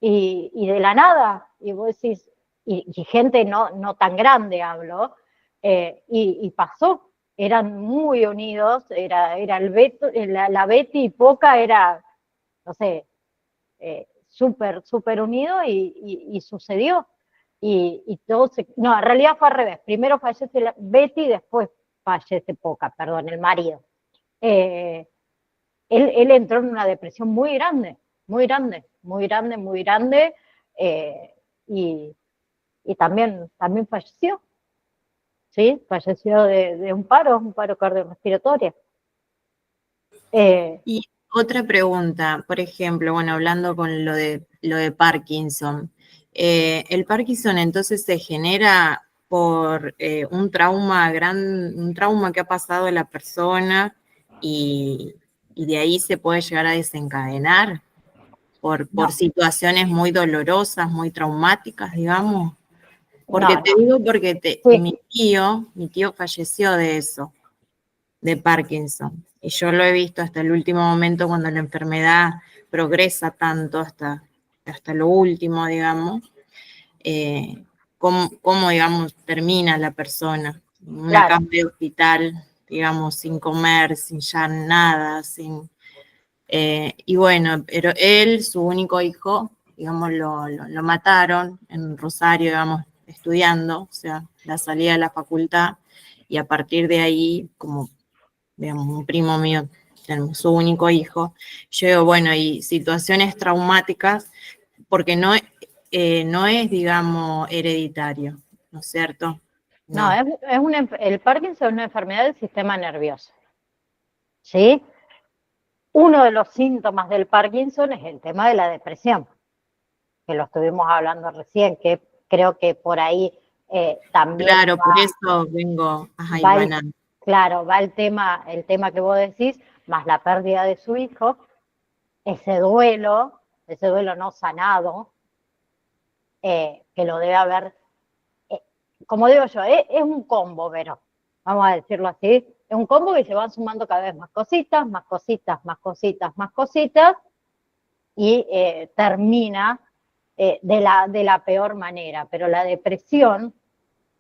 Y de la nada, y vos decís, y gente no tan grande hablo, y pasó, eran muy unidos, era el Beto, la Betty y Poca era, no sé, súper unido y sucedió. Y todo no, en realidad fue al revés. Primero fallece Betty y después fallece Poca, perdón, el marido. Él entró en una depresión muy grande, muy grande, muy grande, muy grande, y también falleció. ¿sí? Falleció de un paro cardiorrespiratorio. Y otra pregunta, por ejemplo, bueno, hablando con lo de Parkinson. ¿El Parkinson entonces se genera por un trauma que ha pasado la persona y de ahí se puede llegar a desencadenar por No, situaciones muy dolorosas, muy traumáticas, digamos? Porque no, te no. digo porque Sí, mi tío falleció de eso, de Parkinson. Y yo lo he visto hasta el último momento cuando la enfermedad progresa tanto hasta lo último, digamos, cómo, digamos, termina la persona. Una claro. cama de hospital, digamos, sin comer, sin ya nada, sin... y bueno, pero él, su único hijo, digamos, lo mataron en Rosario, digamos, estudiando, o sea, la salida de la facultad, y a partir de ahí, como digamos, un primo mío, tenemos su único hijo, yo digo, bueno, y situaciones traumáticas, porque no es, digamos, hereditario, ¿no es cierto? No, No, el Parkinson es una enfermedad del sistema nervioso, ¿sí? Uno de los síntomas del Parkinson es el tema de la depresión, que lo estuvimos hablando recién, que creo que por ahí también claro, por eso vengo a va Ivana. claro, va el tema que vos decís, más la pérdida de su hijo, ese duelo no sanado, que lo debe haber, eh, como digo yo, es un combo, pero vamos a decirlo así, es un combo que se van sumando cada vez más cositas, más cositas, más cositas, más cositas, y termina de la peor manera. Pero la depresión,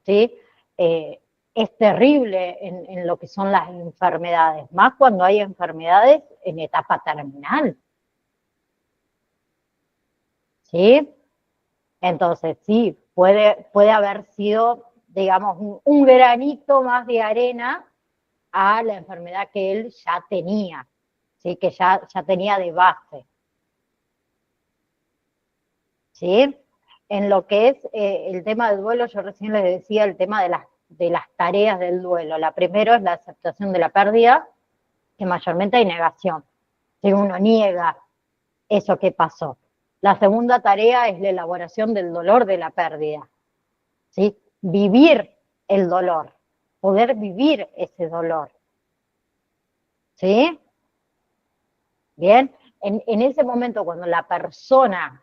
¿sí? Es terrible en lo que son las enfermedades, más cuando hay enfermedades en etapa terminal, ¿sí? Entonces, sí, puede haber sido, digamos, un granito más de arena a la enfermedad que él ya tenía, ¿sí? Que ya tenía de base, ¿sí? En lo que es el tema del duelo, yo recién les decía el tema de las tareas del duelo. La primera es la aceptación de la pérdida, que mayormente hay negación. Si uno niega eso que pasó. La segunda tarea es la elaboración del dolor de la pérdida, ¿sí? Vivir el dolor, poder vivir ese dolor, ¿sí? Bien, en ese momento cuando la persona,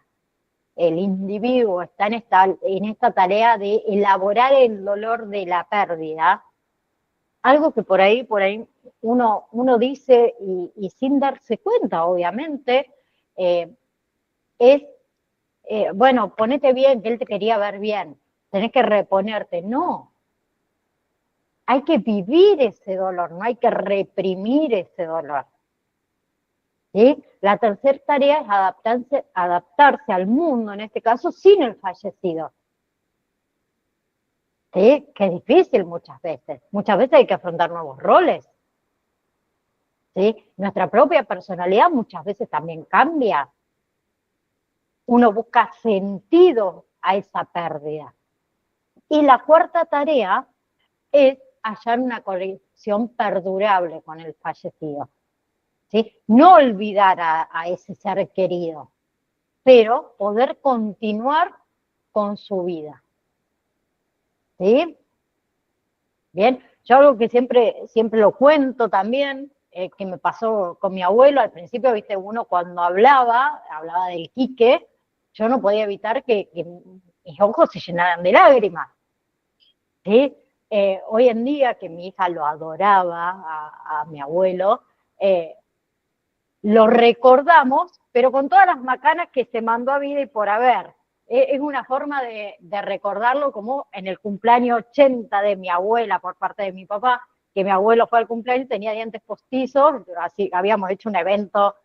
el individuo está en esta tarea de elaborar el dolor de la pérdida, algo que por ahí uno dice y sin darse cuenta, obviamente, es, bueno, ponete bien, que él te quería ver bien, tenés que reponerte. No, hay que vivir ese dolor, no hay que reprimir ese dolor. ¿Sí? La tercera tarea es adaptarse al mundo, en este caso, sin el fallecido. ¿Sí? Que es difícil muchas veces. Muchas veces hay que afrontar nuevos roles. ¿Sí? Nuestra propia personalidad muchas veces también cambia. Uno busca sentido a esa pérdida. Y la cuarta tarea es hallar una conexión perdurable con el fallecido. ¿Sí? No olvidar a ese ser querido, pero poder continuar con su vida. ¿Sí? Bien, yo algo que siempre lo cuento también, que me pasó con mi abuelo, al principio, viste, uno cuando hablaba del Quique, yo no podía evitar que mis ojos se llenaran de lágrimas, ¿sí? Hoy en día, que mi hija lo adoraba a mi abuelo, lo recordamos, pero con todas las macanas que se mandó a vida y por haber. Es una forma de recordarlo como en el cumpleaños 80 de mi abuela por parte de mi papá, que mi abuelo fue al cumpleaños y tenía dientes postizos, así habíamos hecho un evento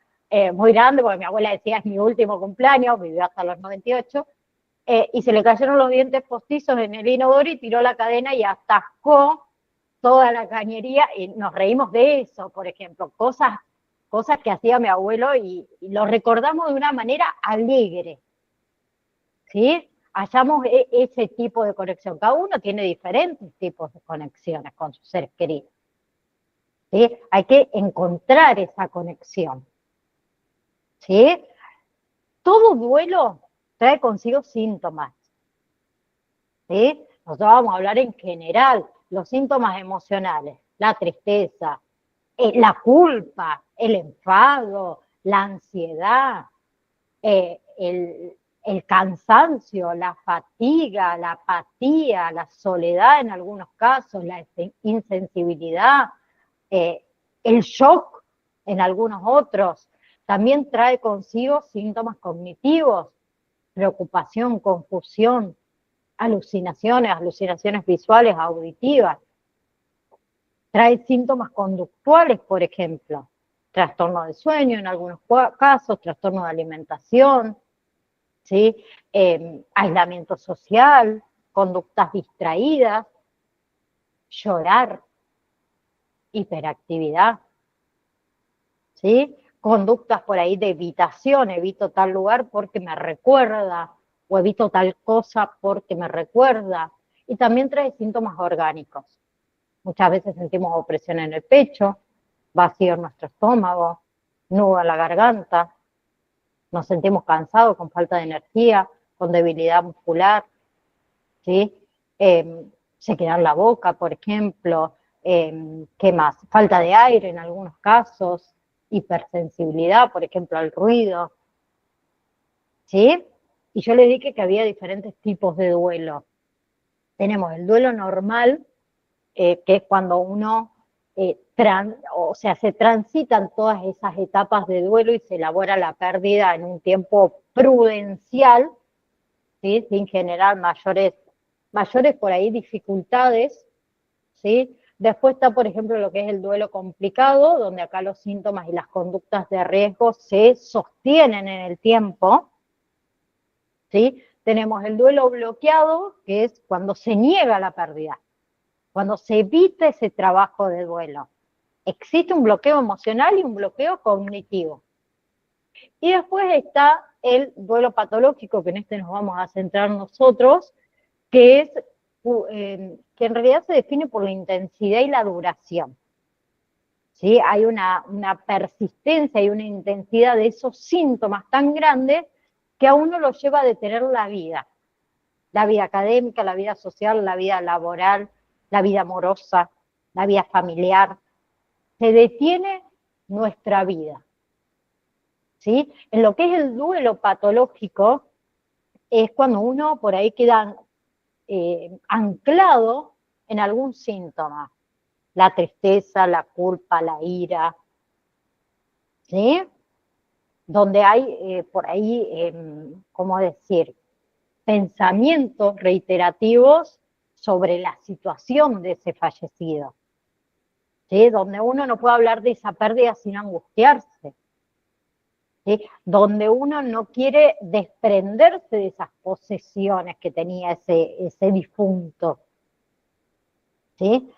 muy grande, porque mi abuela decía es mi último cumpleaños, vivió hasta los 98, y se le cayeron los dientes postizos en el inodoro y tiró la cadena y atascó toda la cañería, y nos reímos de eso, por ejemplo, cosas que hacía mi abuelo y lo recordamos de una manera alegre, ¿sí? hallamos ese tipo de conexión. Cada uno tiene diferentes tipos de conexiones con sus seres queridos. ¿Sí? Hay que encontrar esa conexión. ¿Sí? Todo duelo trae consigo síntomas. ¿Sí? Nosotros vamos a hablar en general, los síntomas emocionales, la tristeza, la culpa, el enfado, la ansiedad, el cansancio, la fatiga, la apatía, la soledad en algunos casos, la insensibilidad, el shock en algunos otros. También trae consigo síntomas cognitivos, preocupación, confusión, alucinaciones visuales, auditivas. Trae síntomas conductuales, por ejemplo, trastorno de sueño en algunos casos, trastorno de alimentación, ¿sí? Aislamiento social, conductas distraídas, llorar, hiperactividad, ¿sí? Conductas por ahí de evitación, evito tal lugar porque me recuerda, o evito tal cosa porque me recuerda. Y también trae síntomas orgánicos. Muchas veces sentimos opresión en el pecho, vacío en nuestro estómago, nudo en la garganta, nos sentimos cansados, con falta de energía, con debilidad muscular, ¿sí? Se queda en la boca, por ejemplo, ¿qué más? Falta de aire en algunos casos, hipersensibilidad, por ejemplo, al ruido, ¿sí? Y yo le dije que había diferentes tipos de duelo. Tenemos el duelo normal, que es cuando uno, se transitan todas esas etapas de duelo y se elabora la pérdida en un tiempo prudencial, ¿sí? Sin generar mayores por ahí dificultades, ¿sí? Después está, por ejemplo, lo que es el duelo complicado, donde acá los síntomas y las conductas de riesgo se sostienen en el tiempo, ¿sí? Tenemos el duelo bloqueado, que es cuando se niega la pérdida, cuando se evita ese trabajo de duelo. Existe un bloqueo emocional y un bloqueo cognitivo. Y después está el duelo patológico, que en este nos vamos a centrar nosotros, que es que en realidad se define por la intensidad y la duración. ¿Sí? Hay una persistencia y una intensidad de esos síntomas tan grandes que a uno lo lleva a detener la vida académica, la vida social, la vida laboral, la vida amorosa, la vida familiar. Se detiene nuestra vida. ¿Sí? En lo que es el duelo patológico, es cuando uno por ahí queda anclado en algún síntoma, la tristeza, la culpa, la ira, ¿sí? Donde hay por ahí, ¿cómo decir?, pensamientos reiterativos sobre la situación de ese fallecido, ¿sí? Donde uno no puede hablar de esa pérdida sin angustiarse, ¿sí? Donde uno no quiere desprenderse de esas posesiones que tenía ese difunto, ¿sí?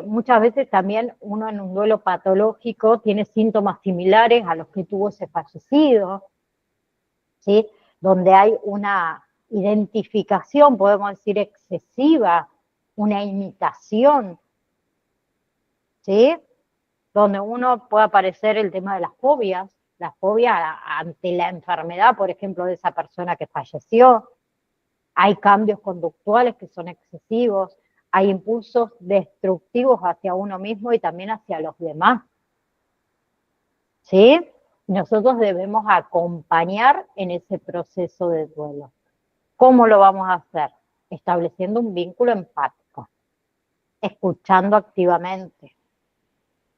Muchas veces también uno en un duelo patológico tiene síntomas similares a los que tuvo ese fallecido, ¿sí? Donde hay una identificación, podemos decir, excesiva, una imitación, ¿sí? Donde uno puede aparecer el tema de las fobias, la fobia ante la enfermedad, por ejemplo, de esa persona que falleció. Hay cambios conductuales que son excesivos, hay impulsos destructivos hacia uno mismo y también hacia los demás, ¿sí? Nosotros debemos acompañar en ese proceso de duelo. ¿Cómo lo vamos a hacer? Estableciendo un vínculo empático, escuchando activamente,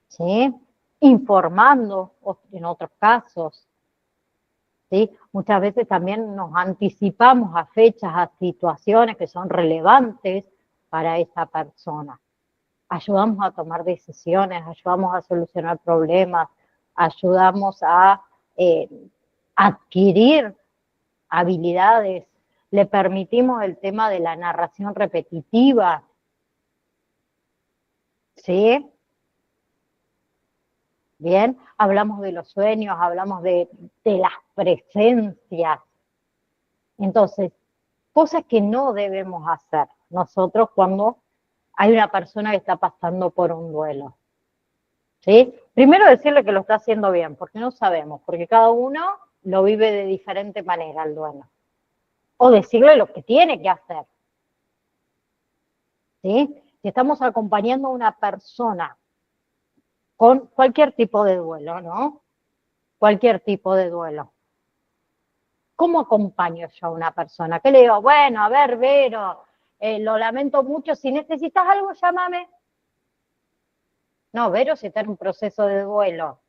¿sí? Informando en otros casos, ¿sí? Muchas veces también nos anticipamos a fechas, a situaciones que son relevantes para esa persona. Ayudamos a tomar decisiones, ayudamos a solucionar problemas, ayudamos a adquirir habilidades, le permitimos el tema de la narración repetitiva, ¿sí? Bien, hablamos de los sueños, hablamos de las presencias. Entonces, cosas que no debemos hacer nosotros cuando hay una persona que está pasando por un duelo. ¿Sí? Primero decirle que lo está haciendo bien, porque no sabemos, porque cada uno lo vive de diferente manera el duelo. O decirle lo que tiene que hacer. ¿Sí? Si estamos acompañando a una persona con cualquier tipo de duelo, ¿no? Cualquier tipo de duelo. ¿Cómo acompaño yo a una persona? ¿Qué le digo? Bueno, a ver, Vero, lo lamento mucho, si necesitas algo, llámame. No, Vero, si está en un proceso de duelo,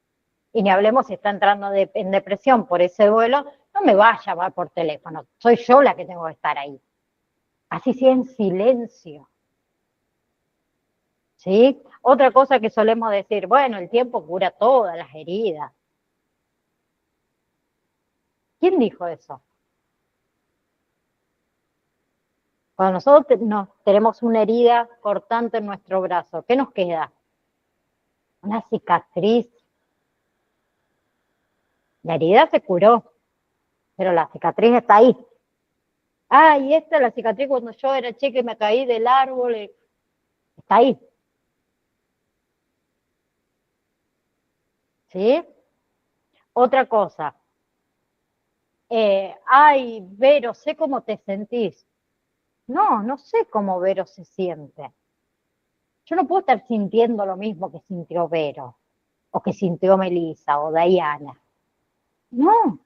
y ni hablemos si está entrando en depresión por ese duelo, no me va a llamar por teléfono, soy yo la que tengo que estar ahí. Así sea en silencio. ¿Sí? Otra cosa que solemos decir, bueno, el tiempo cura todas las heridas. ¿Quién dijo eso? Cuando nosotros tenemos una herida cortante en nuestro brazo, ¿qué nos queda? Una cicatriz. La herida se curó, pero la cicatriz está ahí. Ah, y esta es la cicatriz cuando yo era chica y me caí del árbol. Está ahí. ¿Sí? Otra cosa. Ay, Vero, sé cómo te sentís. No, no sé cómo Vero se siente. Yo no puedo estar sintiendo lo mismo que sintió Vero, o que sintió Melissa, o Diana. No.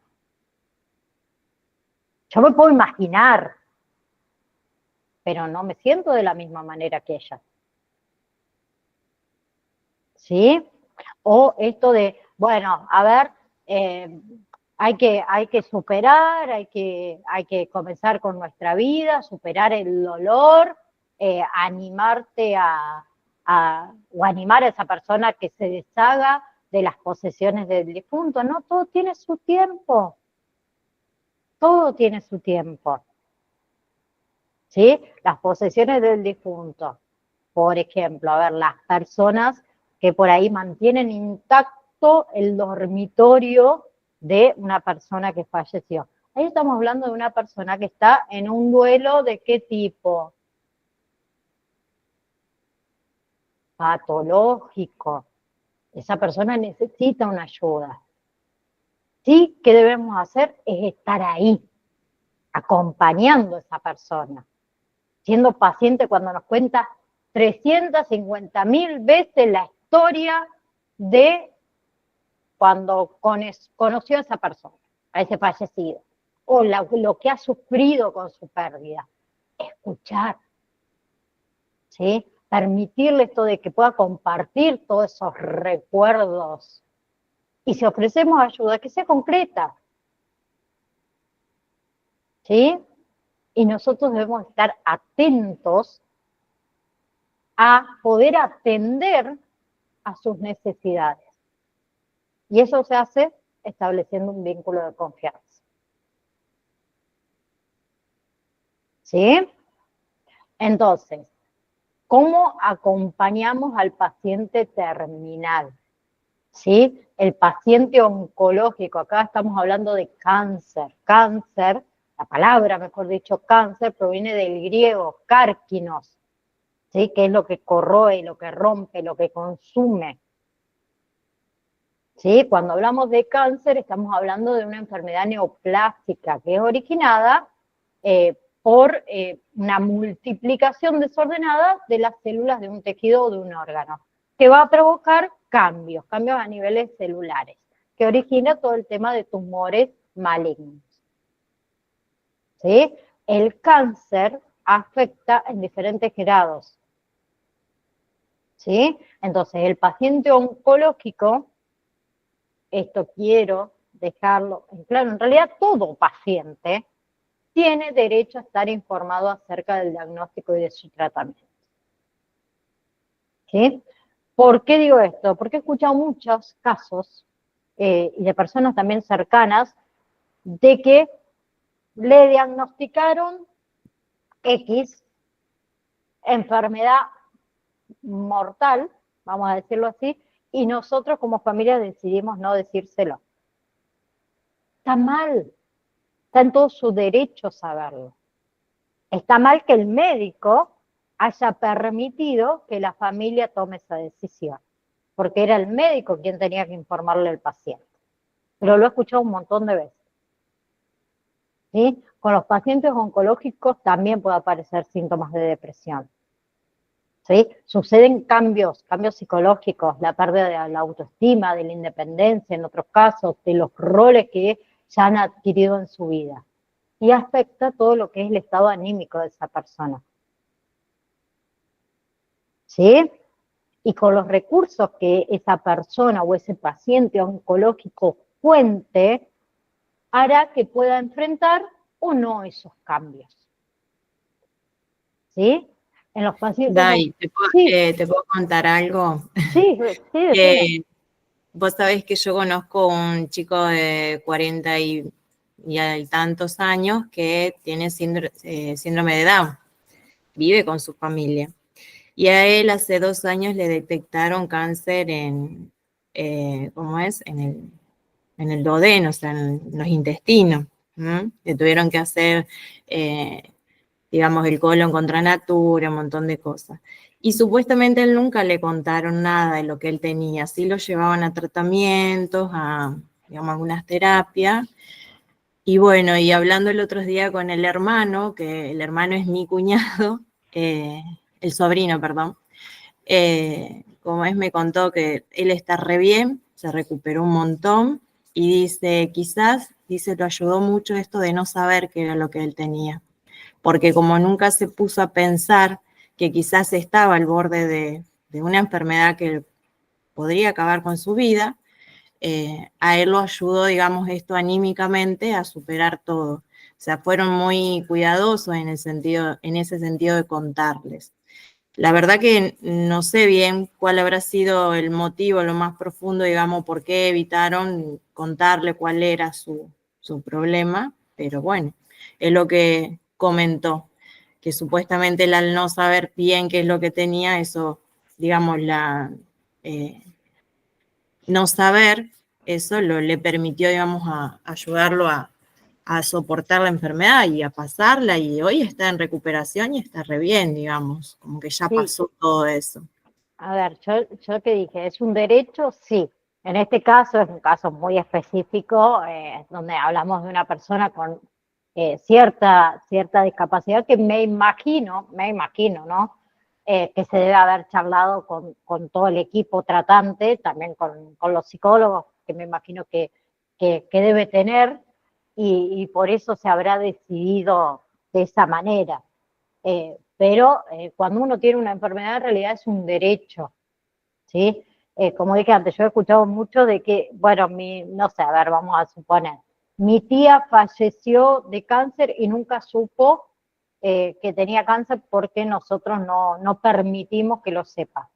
Yo me puedo imaginar, pero no me siento de la misma manera que ella. ¿Sí? O esto de, bueno, a ver, hay que superar, hay que comenzar con nuestra vida, superar el dolor, animarte o animar a esa persona que se deshaga de las posesiones del difunto. No, todo tiene su tiempo. Todo tiene su tiempo. ¿Sí? Las posesiones del difunto. Por ejemplo, a ver, las personas que por ahí mantienen intacto el dormitorio de una persona que falleció. Ahí estamos hablando de una persona que está en un duelo ¿de qué tipo? Patológico. Esa persona necesita una ayuda. Sí, ¿qué debemos hacer? Es estar ahí, acompañando a esa persona, siendo paciente cuando nos cuenta 350.000 veces la historia de cuando conoció a esa persona, a ese fallecido, o lo que ha sufrido con su pérdida. Escuchar, ¿sí? Permitirle esto de que pueda compartir todos esos recuerdos. Y si ofrecemos ayuda, que sea concreta, ¿sí? Y nosotros debemos estar atentos a poder atender a sus necesidades. Y eso se hace estableciendo un vínculo de confianza. ¿Sí? Entonces, ¿cómo acompañamos al paciente terminal? ¿Sí? El paciente oncológico, acá estamos hablando de cáncer. Cáncer, la palabra, mejor dicho, cáncer, proviene del griego cárquinos, ¿sí? Que es lo que corroe, lo que rompe, lo que consume. ¿Sí? Cuando hablamos de cáncer estamos hablando de una enfermedad neoplástica que es originada por una multiplicación desordenada de las células de un tejido o de un órgano, que va a provocar cambios a niveles celulares, que origina todo el tema de tumores malignos. ¿Sí? El cáncer afecta en diferentes grados. ¿Sí? Entonces, el paciente oncológico, esto quiero dejarlo en claro, en realidad todo paciente tiene derecho a estar informado acerca del diagnóstico y de su tratamiento. ¿Sí? ¿Por qué digo esto? Porque he escuchado muchos casos y de personas también cercanas de que le diagnosticaron X enfermedad mortal, vamos a decirlo así, y nosotros como familia decidimos no decírselo. Está mal, está en todo su derecho saberlo. Está mal que el médico haya permitido que la familia tome esa decisión, porque era el médico quien tenía que informarle al paciente. Pero lo he escuchado un montón de veces. ¿Sí? Con los pacientes oncológicos también puede aparecer síntomas de depresión. ¿Sí? Suceden cambios psicológicos, la pérdida de la autoestima, de la independencia en otros casos, de los roles que ya han adquirido en su vida. Y afecta todo lo que es el estado anímico de esa persona. ¿Sí? Y con los recursos que esa persona o ese paciente oncológico cuente, hará que pueda enfrentar o no esos cambios. ¿Sí? En los pacientes... Dai, sí, ¿te puedo contar algo? sí, sí. Vos sabés que yo conozco un chico de 40 y tantos años que tiene síndrome de Down, vive con su familia. Y a él hace 2 años le detectaron cáncer ¿cómo es? En el duodeno, o sea, en los intestinos. Le tuvieron que hacer, digamos, el colon contra natura, un montón de cosas. Y supuestamente a él nunca le contaron nada de lo que él tenía. Sí lo llevaban a tratamientos, a, digamos, algunas terapias. Y bueno, y hablando el otro día con el hermano, que el hermano es mi cuñado, el sobrino, perdón, como es, me contó que él está re bien, se recuperó un montón, y dice, quizás, dice, lo ayudó mucho esto de no saber qué era lo que él tenía, porque como nunca se puso a pensar que quizás estaba al borde de una enfermedad que podría acabar con su vida, a él lo ayudó, digamos, esto anímicamente a superar todo. O sea, fueron muy cuidadosos en ese sentido de contarles. La verdad que no sé bien cuál habrá sido el motivo, lo más profundo, digamos, por qué evitaron contarle cuál era su problema, pero bueno, es lo que comentó, que supuestamente él al no saber bien qué es lo que tenía, eso, digamos, no saber, eso le permitió, digamos, ayudarlo a soportar la enfermedad y a pasarla, y hoy está en recuperación y está re bien, digamos, como que ya Sí. pasó todo eso. A ver, yo te dije, ¿es un derecho? Sí. En este caso es un caso muy específico, donde hablamos de una persona con cierta discapacidad que me imagino, ¿no? Que se debe haber charlado con todo el equipo tratante, también con los psicólogos, que me imagino que debe tener, y por eso se habrá decidido de esa manera. Pero cuando uno tiene una enfermedad, en realidad es un derecho, ¿sí? Como dije antes, yo he escuchado mucho de que, bueno, no sé, a ver, vamos a suponer, mi tía falleció de cáncer y nunca supo que tenía cáncer porque nosotros no permitimos que lo sepa.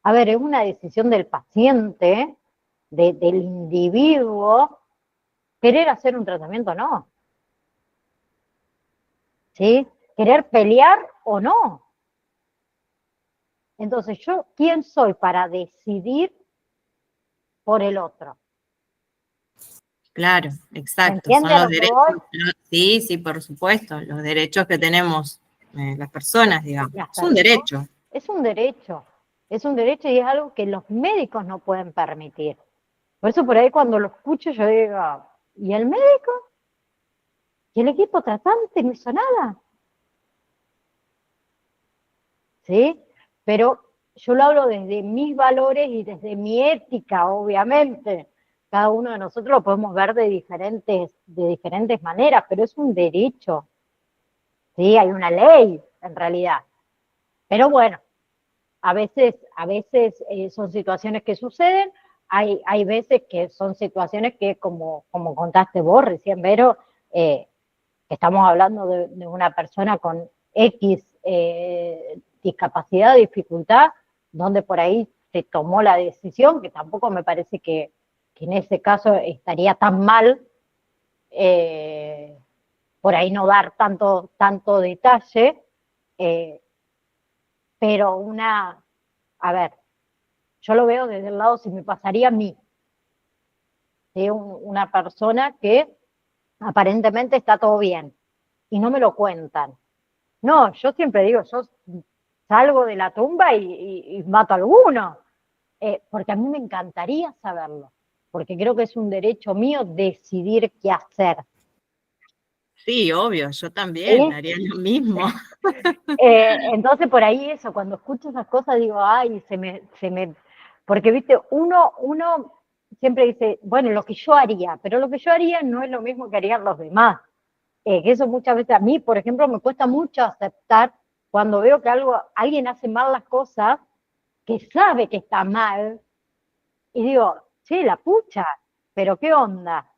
A ver, es una decisión del paciente, del individuo, querer hacer un tratamiento o no, ¿sí? Querer pelear o no. Entonces, ¿quién soy para decidir por el otro? Claro, exacto, ¿Entiende son a los lo que voy? derechos, sí, sí, por supuesto, los derechos que tenemos las personas, digamos, Las es un personas. derecho. Es un derecho y es algo que los médicos no pueden permitir. Por eso por ahí cuando lo escucho yo digo, ¿y el médico? ¿Y el equipo tratante no hizo nada? ¿Sí? Pero yo lo hablo desde mis valores y desde mi ética, obviamente. Cada uno de nosotros lo podemos ver de diferentes maneras, pero es un derecho. Sí, hay una ley, en realidad. Pero bueno, a veces son situaciones que suceden, hay veces que son situaciones que, como contaste vos recién, Vero, estamos hablando de una persona con X discapacidad, dificultad, donde por ahí se tomó la decisión, que tampoco me parece que en ese caso estaría tan mal, por ahí no dar tanto detalle, pero a ver, yo lo veo desde el lado si me pasaría a mí, ¿sí? Una persona que aparentemente está todo bien, y no me lo cuentan. No, yo siempre digo, yo salgo de la tumba y mato a alguno, porque a mí me encantaría saberlo, porque creo que es un derecho mío decidir qué hacer. Sí, obvio, yo también ¿Sí? haría lo mismo. Entonces por ahí eso, cuando escucho esas cosas digo, ay, porque viste, uno siempre dice, bueno, lo que yo haría, pero lo que yo haría no es lo mismo que harían los demás. Que eso muchas veces a mí, por ejemplo, me cuesta mucho aceptar cuando veo que alguien hace mal las cosas, que sabe que está mal, y digo, sí, la pucha, pero ¿qué onda?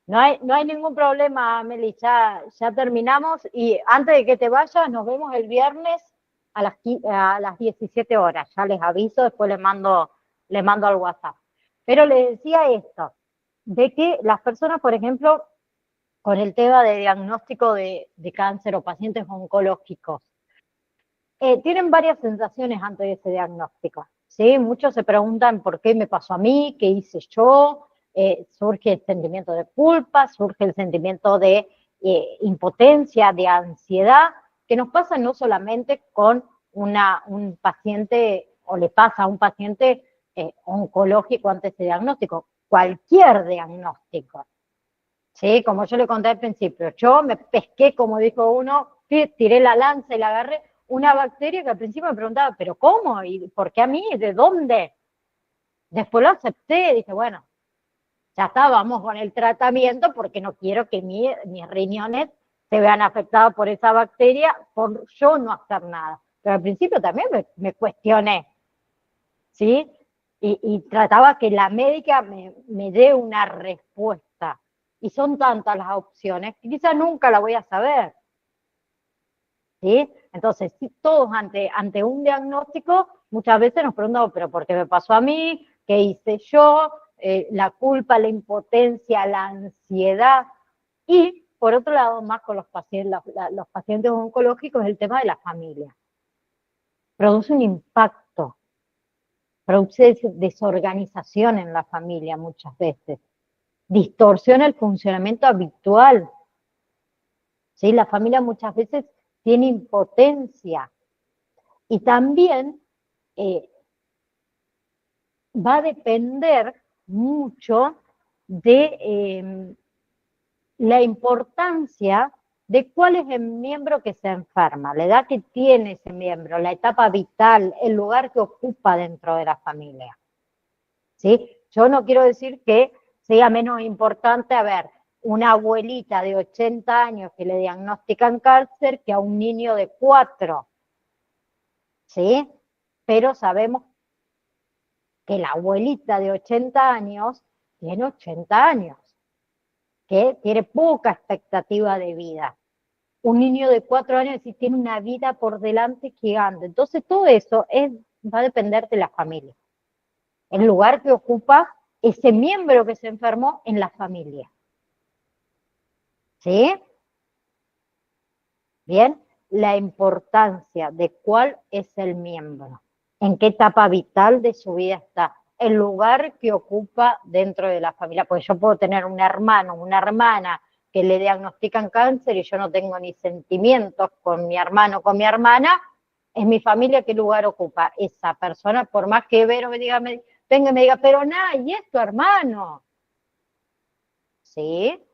No hay ningún problema, Meli, ya terminamos y antes de que te vayas, nos vemos el viernes a las 17 horas. Ya les aviso, después les mando al WhatsApp. Pero les decía esto, de que las personas, por ejemplo, con el tema de diagnóstico de cáncer o pacientes oncológicos, tienen varias sensaciones antes de ese diagnóstico. ¿Sí? Muchos se preguntan por qué me pasó a mí, qué hice yo, surge el sentimiento de culpa, surge el sentimiento de impotencia, de ansiedad, que nos pasa no solamente con un paciente, o le pasa a un paciente oncológico antes de diagnóstico, cualquier diagnóstico. ¿Sí? Como yo le conté al principio, yo me pesqué, como dijo uno, tiré la lanza y la agarré, una bacteria que al principio me preguntaba, ¿pero cómo? ¿Y por qué a mí? ¿De dónde? Después lo acepté, dije, bueno, ya está, vamos con el tratamiento porque no quiero que mis riñones se vean afectados por esa bacteria por yo no hacer nada. Pero al principio también me cuestioné, ¿sí? Y trataba que la médica me dé una respuesta. Y son tantas las opciones que quizás nunca la voy a saber. ¿Sí? Entonces, sí, todos ante un diagnóstico, muchas veces nos preguntamos, ¿pero por qué me pasó a mí? ¿Qué hice yo? La culpa, la impotencia, la ansiedad. Y, por otro lado, más con los pacientes oncológicos, el tema de la familia. Produce un impacto, produce desorganización en la familia muchas veces, distorsiona el funcionamiento habitual. ¿Sí? La familia muchas veces tiene impotencia. Y también va a depender mucho de la importancia de cuál es el miembro que se enferma, la edad que tiene ese miembro, la etapa vital, el lugar que ocupa dentro de la familia. ¿Sí? Yo no quiero decir que sea menos importante, a ver, una abuelita de 80 años que le diagnostican cáncer que a un niño de 4. ¿Sí? Pero sabemos que la abuelita de 80 años tiene 80 años, que tiene poca expectativa de vida. Un niño de 4 años sí tiene una vida por delante gigante. Entonces todo eso va a depender de la familia. El lugar que ocupa ese miembro que se enfermó en la familia. ¿Sí? Bien, la importancia de cuál es el miembro, en qué etapa vital de su vida está, el lugar que ocupa dentro de la familia. Pues yo puedo tener un hermano, una hermana que le diagnostican cáncer y yo no tengo ni sentimientos con mi hermano, con mi hermana. En mi familia, ¿qué lugar ocupa esa persona? Por más que Vero venga y me diga, pero nada, y es tu hermano. ¿Sí?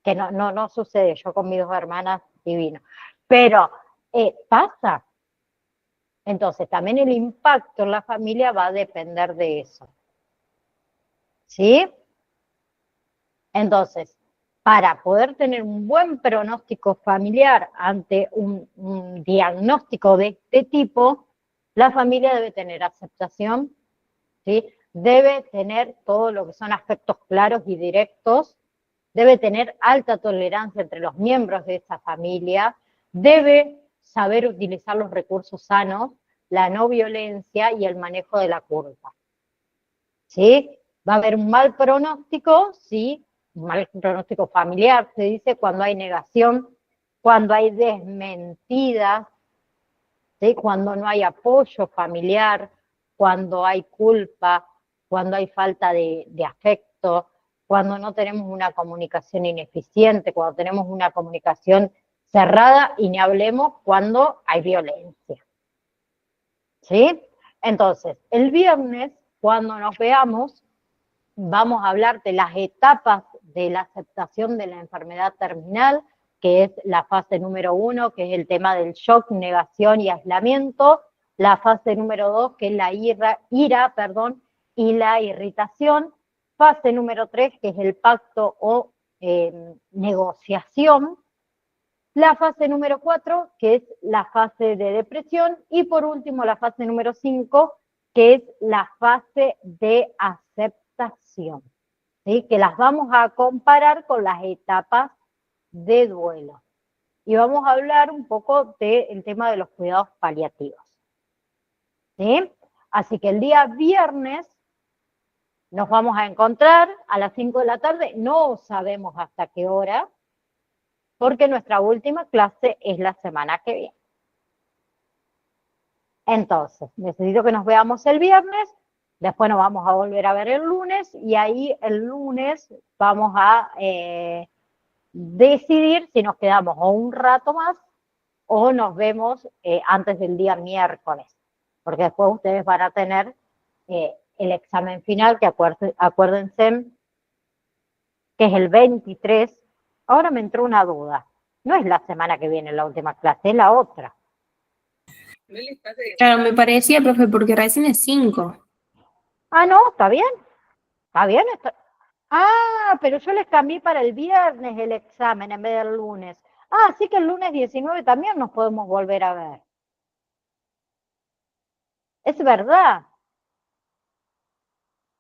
Que no sucede, yo con mis 2 hermanas divino. Pero pasa. Entonces, también el impacto en la familia va a depender de eso. ¿Sí? Entonces, para poder tener un buen pronóstico familiar ante un diagnóstico de este tipo, la familia debe tener aceptación, ¿sí? Debe tener todo lo que son aspectos claros y directos, debe tener alta tolerancia entre los miembros de esa familia, debe saber utilizar los recursos sanos, la no violencia y el manejo de la culpa. ¿Sí? Va a haber un mal pronóstico, sí, un mal pronóstico familiar, se dice, cuando hay negación, cuando hay desmentidas, ¿sí? Cuando no hay apoyo familiar, cuando hay culpa, cuando hay falta de afecto, cuando no tenemos una comunicación ineficiente, cuando tenemos una comunicación cerrada, y ni hablemos cuando hay violencia. ¿Sí? Entonces, el viernes, cuando nos veamos, vamos a hablar de las etapas de la aceptación de la enfermedad terminal, que es la fase número 1, que es el tema del shock, negación y aislamiento. La fase número 2, que es la ira, y la irritación. Fase número 3, que es el pacto o negociación. La fase número 4, que es la fase de depresión. Y por último, la fase número 5, que es la fase de aceptación. ¿Sí? Que las vamos a comparar con las etapas de duelo. Y vamos a hablar un poco del tema de los cuidados paliativos. ¿Sí? Así que el día viernes nos vamos a encontrar a las 5 de la tarde, no sabemos hasta qué hora, porque nuestra última clase es la semana que viene. Entonces, necesito que nos veamos el viernes, después nos vamos a volver a ver el lunes, y ahí el lunes vamos a decidir si nos quedamos o un rato más o nos vemos antes del día miércoles, porque después ustedes van a tener el examen final, que acuérdense que es el 23. Ahora me entró una duda, no es la semana que viene la última clase, es la otra. Claro, me parecía, profe, porque recién es 5. Ah, no, está bien. Está bien. Ah, pero yo les cambié para el viernes el examen en vez del lunes. Ah, así que el lunes 19 también nos podemos volver a ver. Es verdad.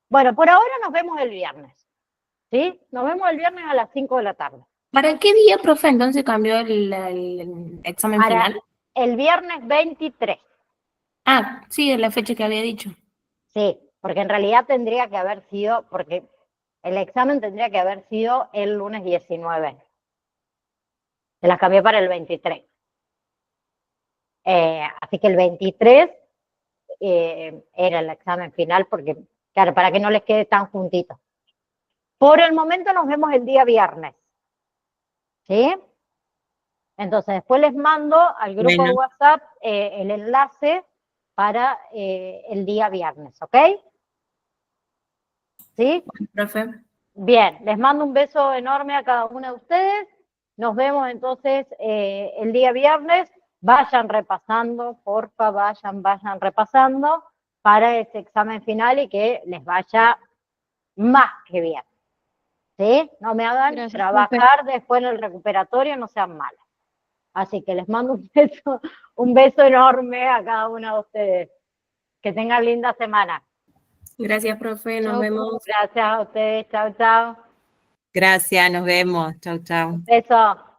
Bueno, por ahora nos vemos el viernes. ¿Sí? Nos vemos el viernes a las 5 de la tarde. ¿Para qué día, profe, entonces cambió el examen Para final? el viernes 23. Ah, sí, es la fecha que había dicho. Sí, porque en realidad tendría que haber sido, porque el examen tendría que haber sido el lunes 19. Se las cambié para el 23. Así que el 23 era el examen final, porque, claro, para que no les quede tan juntito. Por el momento nos vemos el día viernes. ¿Sí? Entonces, después les mando al grupo de WhatsApp el enlace para el día viernes, ¿ok? ¿Sí? Profe. Bien, les mando un beso enorme a cada uno de ustedes. Nos vemos entonces el día viernes. Vayan repasando, porfa, vayan repasando para ese examen final y que les vaya más que bien. ¿Sí? No me hagan trabajar después en el recuperatorio, no sean malas. Así que les mando un beso enorme a cada uno de ustedes. Que tengan linda semana. Gracias, profe. Nos vemos. Gracias a ustedes. Chao, chao. Gracias, nos vemos. Chau, chau. Beso.